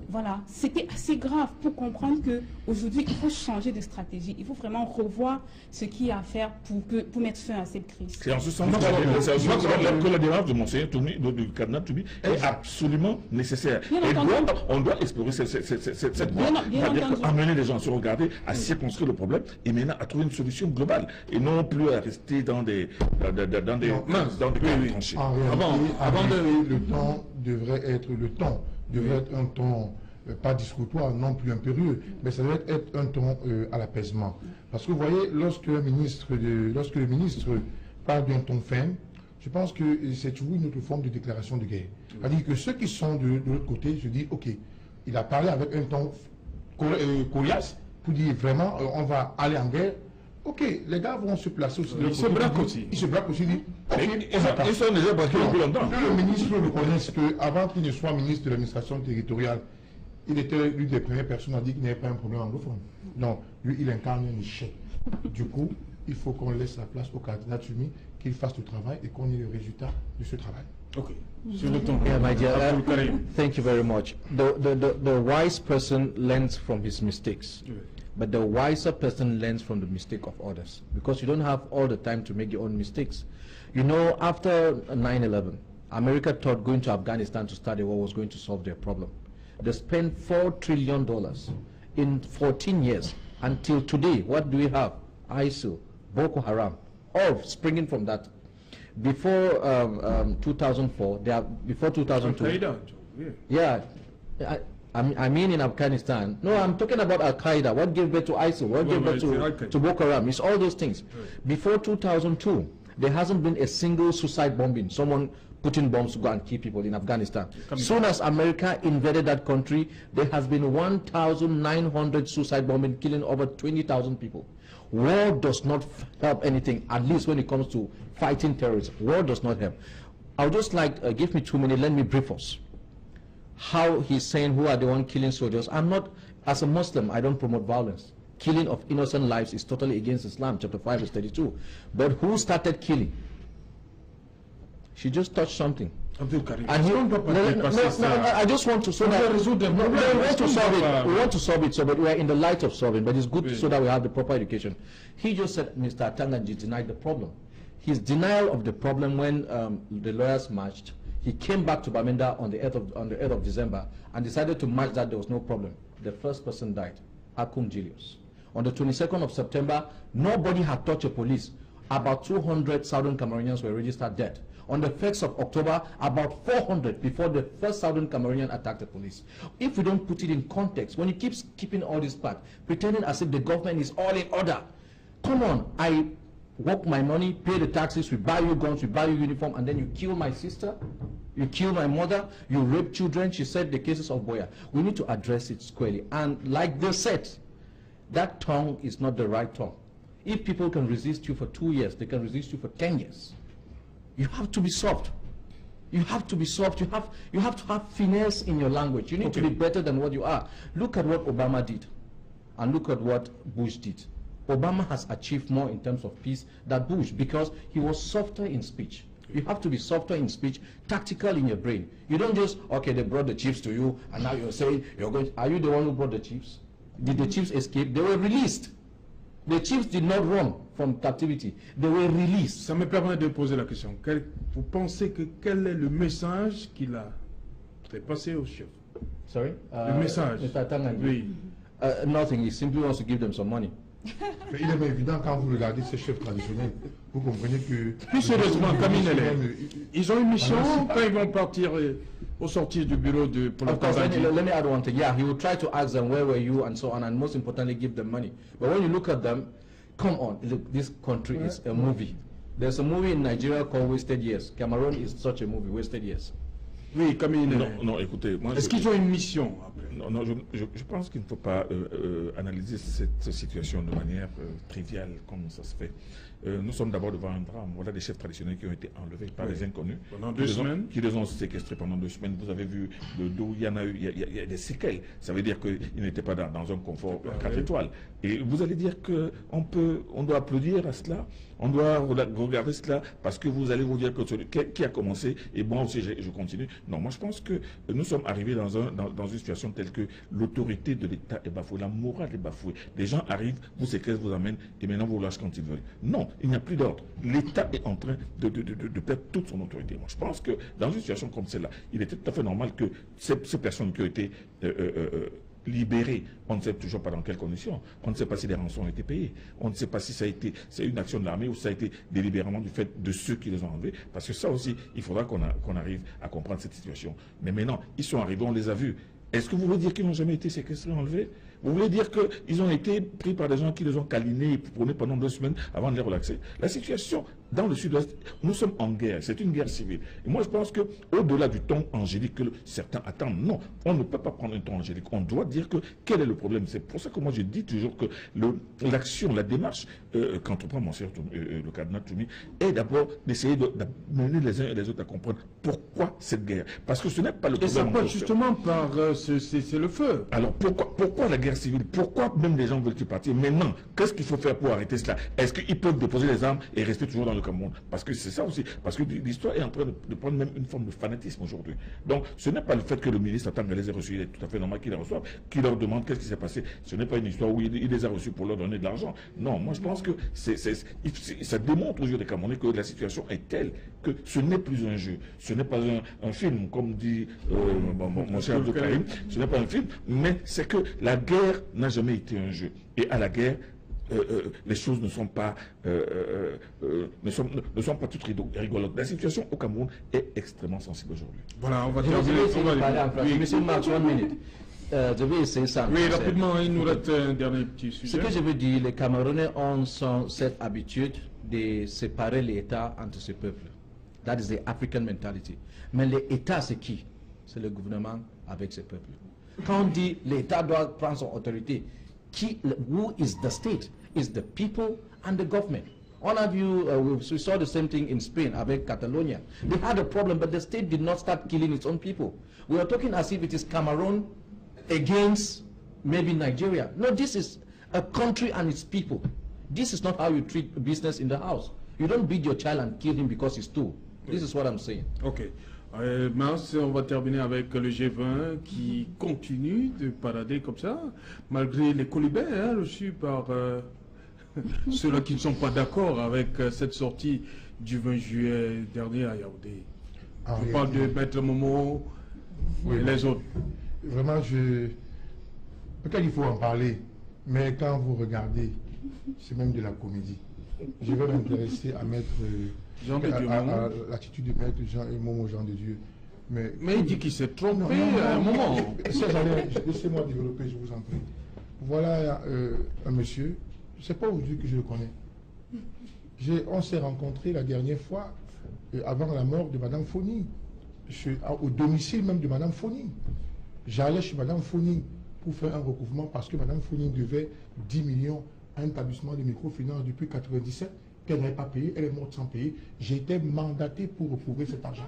Voilà, c'était assez grave pour comprendre qu'aujourd'hui, il faut changer de stratégie. Il faut vraiment revoir ce qu'il y a à faire pour mettre fin à cette crise. C'est en ce sens que la démarche de Monseigneur Toumi, du cardinal Toumi, est absolument nécessaire. On doit explorer cette voie. Amener les gens à se regarder, à circonscrire le problème et maintenant à trouver une solution globale. Et non plus à rester dans des le temps devrait être un ton pas discutoire, non plus impérieux, mais ça devrait être un ton à l'apaisement. Parce que vous voyez, lorsque le ministre parle d'un ton ferme, je pense que c'est toujours une autre forme de déclaration de guerre. C'est-à-dire que ceux qui sont de l'autre côté se disent, ok, il a parlé avec un ton coriace pour dire vraiment, on va aller en guerre. Ok, les gars vont se placer aussi. Ils se braquent aussi. Ils se braquent aussi. Ils sont déjà braqués depuis longtemps. Le ministre reconnaisse qu'avant qu'il ne soit ministre de l'administration territoriale, il était l'une des premières personnes à dire qu'il n'y avait pas un problème anglophone. Non, lui, il incarne un échec. Du coup, il faut qu'on laisse la place au cardinal Toumi, qu'il fasse le travail et qu'on ait le résultat de ce travail. Okay. Yeah, my dear, thank you very much. The wise person learns from his mistakes. But the wiser person learns from the mistake of others, because you don't have all the time to make your own mistakes. You know, after 9/11, America thought going to Afghanistan to start a war was going to solve their problem. They spent $4 trillion in 14 years. Until today, what do we have? ISIL, Boko Haram, all springing from that. Before 2004, before 2002. Yeah. I mean in Afghanistan. No, I'm talking about Al-Qaeda. What gave birth to ISIL? What gave birth to Boko Haram? It's all those things. Right. Before 2002, there hasn't been a single suicide bombing. Someone putting bombs to go and kill people in Afghanistan. Soon as America invaded that country, there has been 1,900 suicide bombing, killing over 20,000 people. War does not help anything, at least when it comes to fighting terrorism. War does not help. I would just like, give me 2 minutes, let me brief us. how he's saying who are the one killing soldiers. I'm not, as a Muslim, I don't promote violence. Killing of innocent lives is totally against Islam, chapter 5 verse 32. But who started killing? She just touched something. And he, I just want to, so that we want to solve it, so but we are in the light of solving, but it's good so that we have the proper education. He just said Mr. Atanganji denied the problem. His denial of the problem when the lawyers marched, he came back to Bamenda on the 8th of December and decided to march that there was no problem. The first person died, Akum Julius. On the 22nd of September, nobody had touched a police. About 200 Southern Cameroonians were registered dead. On the 1st of October, about 400 before the first Southern Cameroonian attacked the police. If we don't put it in context, when he keeps keeping all this back, pretending as if the government is all in order, come on, I work my money, pay the taxes, we buy you guns, we buy you uniform, and then you kill my sister, you kill my mother, you rape children. She said the cases of Boya. We need to address it squarely. And like they said, that tongue is not the right tongue. If people can resist you for 2 years, they can resist you for 10 years. You have to be soft. You have to be soft. You have to have finesse in your language. You need to be better than what you are. Look at what Obama did, and look at what Bush did. Obama has achieved more in terms of peace than Bush because he was softer in speech. You have to be softer in speech, tactical in your brain. You don't just, okay, they brought the chiefs to you, and now you're saying you're going. Are you the one who brought the chiefs? Did the chiefs escape? They were released. The chiefs did not run from captivity. They were released. Ça me permet de poser la question. Vous pensez que quel est le message qu'il a fait passer au chef? Sorry? Le message. Oui. Nothing. He simply wants to give them some money. Mais il est bien évident quand vous regardez ces chefs traditionnels, vous comprenez que... Plus sérieusement, ils ont une mission quand ils vont partir au sortir du bureau de... Of course, let me add one thing. Yeah, he will try to ask them where were you and so on, and most importantly give them money. But when you look at them, come on, look, this country is a movie. There's a movie in Nigeria called Wasted Years. Cameroon is such a movie, Wasted Years. Oui, Camille. Non, écoutez, moi... Est-ce qu'ils ont une mission après? Non, je pense qu'il ne faut pas analyser cette situation de manière triviale, comme ça se fait. Nous sommes d'abord devant un drame. Voilà des chefs traditionnels qui ont été enlevés par les inconnus. Pendant 2 semaines. Qui les ont séquestrés pendant 2 semaines. Vous avez vu d'où il y en a eu, il y a des séquelles. Ça veut dire qu'ils n'étaient pas dans un confort 4 étoiles. Et vous allez dire on doit applaudir à cela, on doit regarder cela, parce que vous allez vous dire que celui qui a commencé, et moi aussi je continue. Non, moi je pense que nous sommes arrivés dans une situation telle que l'autorité de l'État est bafouée, la morale est bafouée. Les gens arrivent, vous séquestrent, vous amènent, et maintenant vous lâchez quand ils veulent. Non, il n'y a plus d'ordre. L'État est en train de perdre toute son autorité. Moi je pense que dans une situation comme celle-là, il était tout à fait normal que ces personnes qui ont été libérés, on ne sait toujours pas dans quelles conditions, on ne sait pas si les rançons ont été payées, on ne sait pas si c'est une action de l'armée ou si ça a été délibérément du fait de ceux qui les ont enlevés, parce que ça aussi, il faudra qu'on arrive à comprendre cette situation. Mais maintenant, ils sont arrivés, on les a vus. Est-ce que vous voulez dire qu'ils n'ont jamais été séquestrés, enlevés? Vous voulez dire qu'ils ont été pris par des gens qui les ont câlinés et prônés pendant 2 semaines avant de les relaxer? La situation dans le sud-ouest, nous sommes en guerre, c'est une guerre civile. Et moi je pense que au-delà du ton angélique que certains attendent, non, on ne peut pas prendre un ton angélique. On doit dire que quel est le problème. C'est pour ça que moi je dis toujours que l'action, la démarche qu'entreprend mon cher le cardinal Toumi est d'abord d'essayer de mener les uns et les autres à comprendre pourquoi cette guerre. Parce que ce n'est pas le problème. Et ça passe justement par c'est le feu. Alors pourquoi la guerre civile? Pourquoi même les gens veulent-ils partir? Maintenant, qu'est-ce qu'il faut faire pour arrêter cela? Est-ce qu'ils peuvent déposer les armes et rester toujours dans le Cameroun? Parce que c'est ça aussi. Parce que l'histoire est en train de prendre même une forme de fanatisme aujourd'hui. Donc ce n'est pas le fait que le ministre Atanga les ait reçus, il est tout à fait normal qu'il les reçoive, qu'il leur demande qu'est-ce qui s'est passé. Ce n'est pas une histoire où il les a reçus pour leur donner de l'argent. Non, moi je pense que ça démontre aux yeux des Camerounais que la situation est telle que ce n'est plus un jeu. Ce n'est pas un film, comme dit mon cher de Karim. Ce n'est pas un film, mais c'est que la guerre n'a jamais été un jeu. Et à la guerre, les choses ne sont pas toutes rigolotes. La situation au Cameroun est extrêmement sensible aujourd'hui. Voilà, on va terminer. Monsieur Marx, 1 minute. Je vais essayer ça. Oui, rapidement, il nous reste un dernier petit sujet. Ce que je veux dire, les Camerounais ont cette habitude de séparer l'État entre ces peuples. That is the African mentality. Mais l'État, c'est qui? C'est le gouvernement avec ces peuples. Quand on dit l'État doit prendre son autorité, who is the state? Is the people and the government. One of you, we saw the same thing in Spain, avec Catalonia. They had a problem, but the state did not start killing its own people. We are talking as if it is Cameroon against maybe Nigeria. No, this is a country and its people. This is not how you treat business in the house. You don't beat your child and kill him because he's two. This is what I'm saying. Ok. Mince, on va terminer avec le G20 qui continue de parader comme ça, malgré les colibets reçus par ceux-là qui ne sont pas d'accord avec cette sortie du 20 juillet dernier à Yaoundé. Je parle de Maître Momo et les autres. Vraiment, peut-être il faut en parler, mais quand vous regardez, c'est même de la comédie. Je vais m'intéresser à Maître à l'attitude de Maître Momo Jean de Dieu. Mais il dit qu'il s'est trompé à un moment. Laissez-moi développer, je vous en prie. Voilà un monsieur, c'est pas aujourd'hui que je le connais. On s'est rencontrés la dernière fois, avant la mort de Madame Foni, au domicile même de Madame Foni. J'allais chez Madame Foni pour faire un recouvrement parce que Madame Foni devait 10 millions à un établissement de microfinance depuis 1997 qu'elle n'avait pas payé, elle est morte sans payer. J'ai été mandaté pour recouvrer cet argent.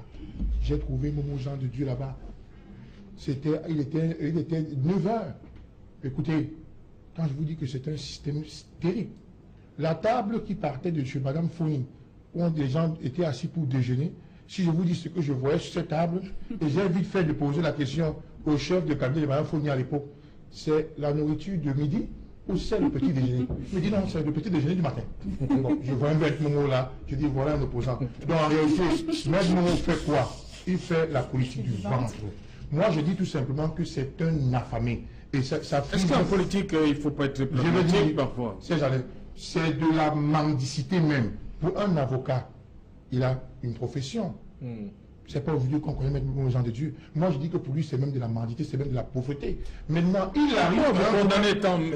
J'ai trouvé Momo Jean de Dieu là-bas. Il était 9 heures. Écoutez, quand je vous dis que c'est un système terrible, la table qui partait de chez Madame Foni, où des gens étaient assis pour déjeuner, si je vous dis ce que je voyais sur cette table, et j'ai vite fait de poser la question au chef de cabinet de Madame Foni à l'époque, c'est la nourriture de midi ou c'est le petit déjeuner? Il me dit non, c'est le petit déjeuner du matin. Bon, je vois un Maître Momo là, je dis voilà un opposant. Donc en réalité, Maître Momo fait quoi? Il fait la politique du ventre. Moi je dis tout simplement que c'est un affamé. Et ça est-ce qu'en politique, il ne faut pas être pragmatique parfois? C'est de la mendicité même. Pour un avocat, il a une profession. C'est pas aujourd'hui qu'on connaît Maître Momo Jean de Dieu. Moi, je dis que pour lui, c'est même de la mendicité, c'est même de la pauvreté. Maintenant, il arrive à un point...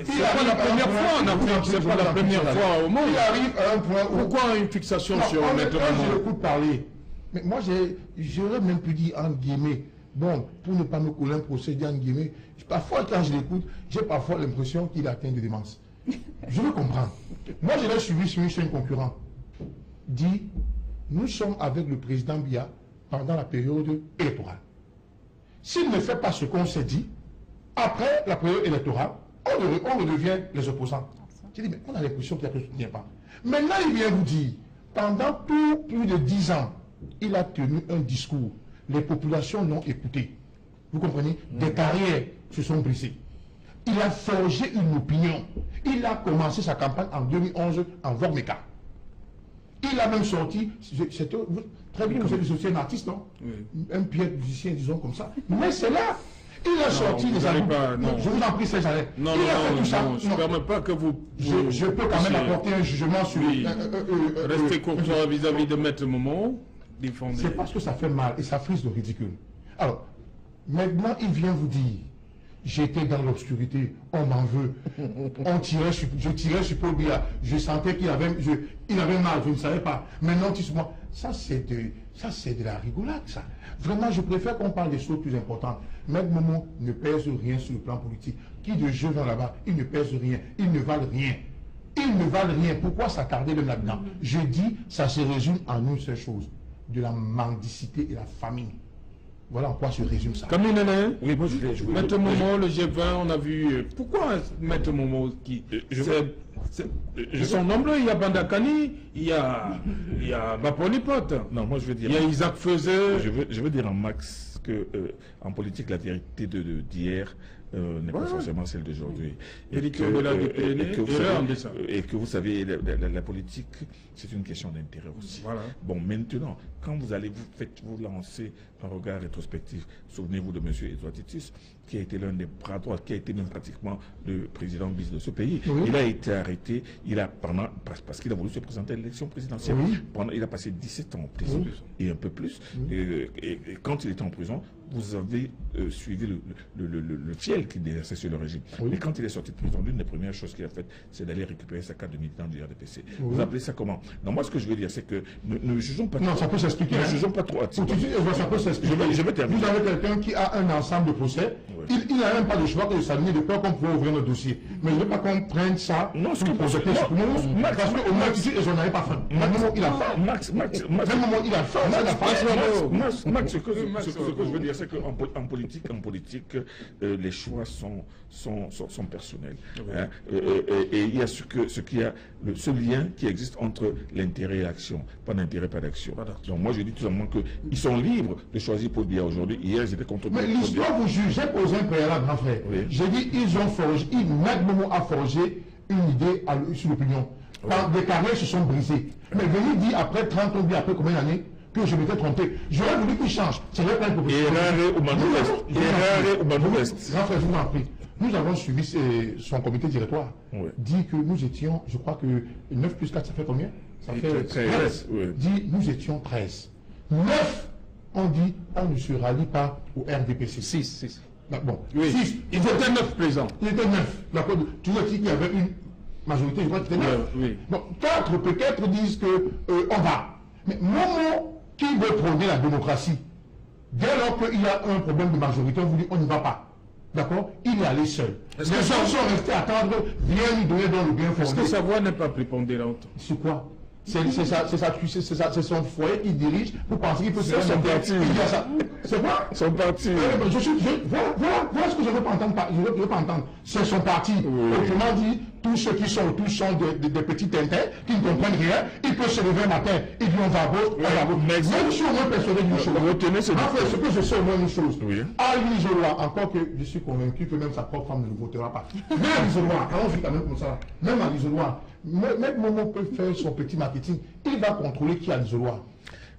C'est pas la première fois en Afrique, c'est pas la première fois au monde. Il arrive à un point où... Pourquoi une fixation sur Maître Momo? Je l'écoute parler. Mais moi, j'aurais même pu dire, entre guillemets, bon, pour ne pas me coller un procédé, entre guillemets, parfois, quand je l'écoute, j'ai parfois l'impression qu'il atteint de démence. Je veux comprendre. Moi, je l'ai suivi sur un concurrent. Dit, nous sommes avec le président Biya pendant la période électorale. S'il ne fait pas ce qu'on s'est dit, après la période électorale, on redevient les opposants. J'ai dit, mais on a l'impression qu'il ne soutient pas. Maintenant, il vient vous dire, pendant plus de 10 ans, il a tenu un discours. Les populations l'ont écouté. Vous comprenez? Des carrières se sont brisées. Il a forgé une opinion. Il a commencé sa campagne en 2011 en Vormeka. Il a même sorti, très bien, vous êtes aussi un artiste, non? Oui. Un pied musicien, disons comme ça. Mais c'est là. Il a sorti les albums. Je vous en prie, c'est jamais. Non, je ne permets pas que vous... Je peux quand même apporter un jugement sur... Restez courtois vis-à-vis de Maître Momo. C'est parce que ça fait mal et ça frise le ridicule. Alors, maintenant, il vient vous dire, j'étais dans l'obscurité, on m'en veut. Je tirais sur Paul Biya, je sentais qu'il avait mal, je ne savais pas. Maintenant, dis-moi, ça c'est de la rigolade, ça. Vraiment, je préfère qu'on parle des choses plus importantes. Maître Momo ne pèse rien sur le plan politique. Qui de jeux vont là-bas, ils ne pèsent rien, ils ne valent rien. Ils ne valent rien. Pourquoi s'attarder même là-dedans? Je dis, ça se résume en une seule chose, de la mendicité et la famine. Voilà en quoi se résume ça. Camille Néné, oui, moi je Maître Momo, le G20, on a vu. Pourquoi Maître Momo qui. Ils sont nombreux, il y a Bandakani, il y a Baponipote. Non, moi je veux dire. Il y a Isaac Feuzet. Je veux dire en max que en politique, la vérité d'hier n'est pas forcément celle d'aujourd'hui. Et que vous savez, la politique, c'est une question d'intérêt aussi. Voilà. Bon, maintenant, quand vous allez vous lancer un regard rétrospectif, souvenez-vous de M. Edouard Titus, qui a été l'un des bras droits, qui a été même pratiquement le président bis de ce pays. Oui. Il a été arrêté, parce qu'il a voulu se présenter à l'élection présidentielle. Oui. Il a passé 17 ans en prison, et un peu plus. Oui. Et quand il était en prison, vous avez suivi le fiel qui déversait sur le régime. Oui. Et quand il est sorti de prison, l'une des premières choses qu'il a faites, c'est d'aller récupérer sa carte de militant du RDPC. Oui. Vous appelez ça comment? Non, moi, ce que je veux dire, c'est que ne jugeons pas trop. Non, ça peut s'expliquer. Ne jugeons pas trop. Ça peut s'expliquer. Je vais terminer. Vous avez quelqu'un qui a un ensemble de procès. Oui. Il n'a même pas le choix que de s'aligner de peur qu'on pourrait ouvrir notre dossier. Mais je ne veux pas qu'on prenne ça. Non, ce que parce qu'au moins, ici, ils n'en avaient pas faim. Même moment, il a faim. Max, ce que je veux dire, c'est qu'en politique, les choix sont personnels. Oui. Hein, et il y a ce lien qui existe entre l'intérêt et l'action. Pas d'intérêt, pas d'action. Donc moi, je dis tout simplement qu'ils sont libres de choisir Paul Biya aujourd'hui. Hier, ils étaient contre Mais l'histoire vous juge. J'ai posé un préalable, grand frère. Oui. J'ai dit, Maître Momo a forgé une idée sur l'opinion. Quand des carrières se sont brisées. Mais venir dire après 30 ans, après combien d'années, que je m'étais trompé. J'aurais voulu qu'il change. C'est vrai plein de propositions. Grand frère, je vous en prie. Nous avons suivi son comité directoire. Oui. Dit que nous étions, je crois que 9 plus 4, ça fait combien? Ça fait 13. Oui. Dit, nous étions 13. 9, on dit, on ne se rallie pas au RDPC. 6. Bon, oui. 6. Ils étaient 9 présents. Ils étaient 9. D'accord. Tu vois qu'il y avait une majorité, je crois qu'il était 9. Oui. Bon, 4 peut-être disent que on va. Mais Momo, qui veut prôner la démocratie, dès lors qu'il y a un problème de majorité, on vous dit on n'y va pas. D'accord? Il est allé seul. Les gens sont restés attendre, bien lui donner dans le bien fondé. Est-ce que sa voix n'est pas prépondérante? C'est quoi? C'est son foyer qui dirige. Vous pensez qu'il peut se faire son parti? C'est quoi? Son parti. Voilà ce que je ne veux pas entendre. Je veux pas entendre. C'est son parti. Oui. Autrement dit, tous ceux qui sont autour sont des petits tintins qui ne comprennent rien. Ils peuvent se lever un matin et dire on va voter. Mais je suis au moins persuadé d'une chose. Retenez ce que je sais au moins une chose. Oui. À l'isoloir, encore que je suis convaincu que même sa propre femme ne le votera pas. Même à l'isoloir, allons-y quand même comme ça. Même à l'isoloir, même Momo peut faire son petit marketing. Il va contrôler qui est à l'isoloir.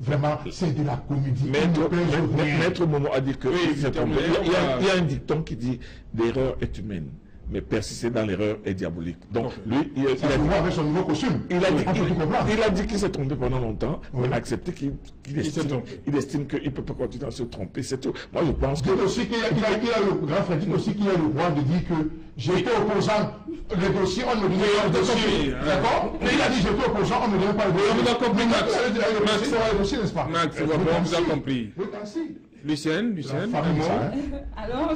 Vraiment, c'est de la comédie. Maître Momo a dit que il y a un dicton qui dit l'erreur est humaine, mais persister dans l'erreur est diabolique. Donc lui, il avec son nouveau costume. Il a dit qu'il s'est trompé pendant longtemps, mais accepté qu'il estime qu'il ne peut pas continuer à se tromper. C'est tout. Moi, je pense que aussi qu'il a le grand frère dit aussi qu'il a le droit de dire que j'étais opposant. Le dossier, on ne me donnait pas le dossier. D'accord? Mais il a dit j'étais opposant, on ne me donnait pas le dossier. On vous a compris, Max. Le dossier, n'est-ce pas? Max, on vous a compris. Lucienne, alors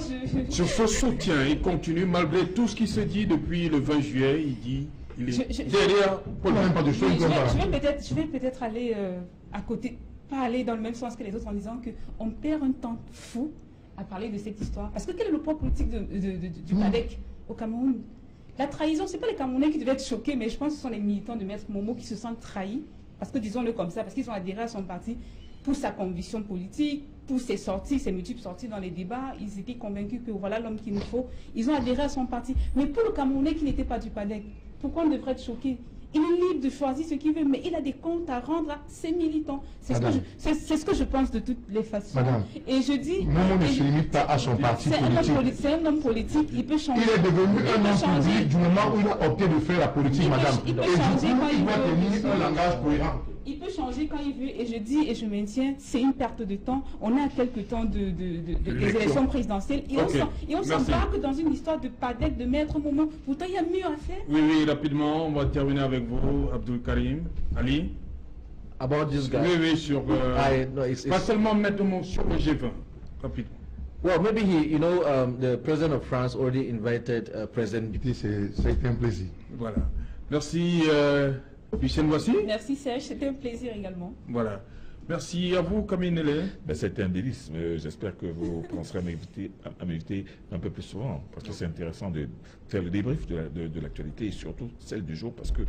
sur ce soutien, il continue malgré tout ce qui se dit depuis le 20 juillet. Il dit, il est derrière. Je vais peut-être aller à côté, pas aller dans le même sens que les autres en disant qu'on perd un temps fou à parler de cette histoire. Parce que quel est le poids politique du PADEC au Cameroun? La trahison, c'est pas les Camerounais qui devaient être choqués, mais je pense que ce sont les militants de Maître Momo qui se sentent trahis. Parce que disons-le comme ça, parce qu'ils ont adhéré à son parti pour sa conviction politique, pour ses sorties, ses multiples sorties dans les débats. Ils étaient convaincus que voilà l'homme qu'il nous faut. Ils ont adhéré à son parti. Mais pour le Camerounais qui n'était pas du PADEC, pourquoi on devrait être choqué? Il est libre de choisir ce qu'il veut, mais il a des comptes à rendre à ses militants. C'est ce que je pense de toutes les façons. Madame, et je dis... Momo ne se limite pas à son parti politique. C'est un homme politique, il peut changer. Il est devenu un homme public du moment où il a opté de faire la politique, madame. Il peut changer quand il doit tenir un langage cohérent. Il peut changer quand il veut, et je dis et je maintiens, c'est une perte de temps. On est à quelques temps des élections présidentielles et on s'embarque dans une histoire de PADEC, de Maître Momo. Pourtant, il y a mieux à faire. Oui, rapidement, on va terminer avec vous, Abdul Karim. Ali? About this guy? Oui, sur... pas seulement Maître Momo, sur le G20. Rapidement. Well, maybe the President of France already invited President... C'est un plaisir. Voilà. Merci... Lucien, voici. Merci Serge, c'était un plaisir également. Voilà. Merci à vous, Camille Nélé. C'était un délice. J'espère que vous penserez à m'inviter un peu plus souvent, parce que c'est intéressant de faire le débrief de l'actualité et surtout celle du jour, parce que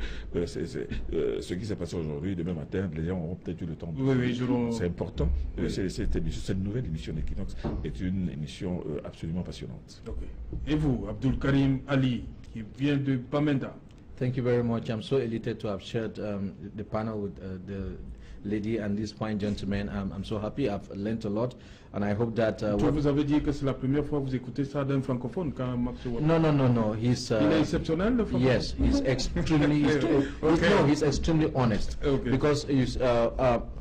ce qui s'est passé aujourd'hui, demain matin, les gens auront peut-être eu le temps de... C'est important. Oui. Cette nouvelle émission d'Equinox est une émission absolument passionnante. Okay. Et vous, Abdul Karim Ali, qui vient de Bamenda? Thank you very much. I'm so elated to have shared the panel with lady and this fine gentleman. I'm so happy. I've learned a lot, and I hope that. Vous avez dit que c'est la première fois que vous écoutez ça d'un francophone quand Max Watt. No. He's. Il est exceptionnel, le francophone. Yes, he's extremely. No, he's extremely honest. Okay. Because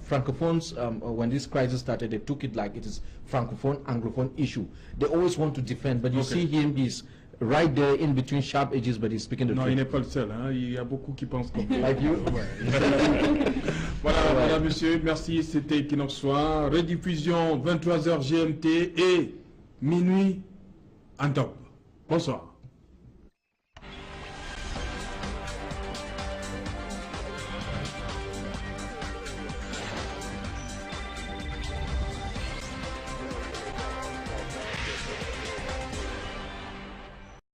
francophones, when this crisis started, they took it like it is francophone, anglophone issue. They always want to defend, but you see him, he's right there in between sharp edges, but he's speaking the truth. Non, il n'est pas le seul. Hein. Il y a beaucoup qui pensent comme Like you. Voilà, monsieur, merci. C'était Equinox Soir. Rediffusion 23h GMT et minuit en top. Bonsoir.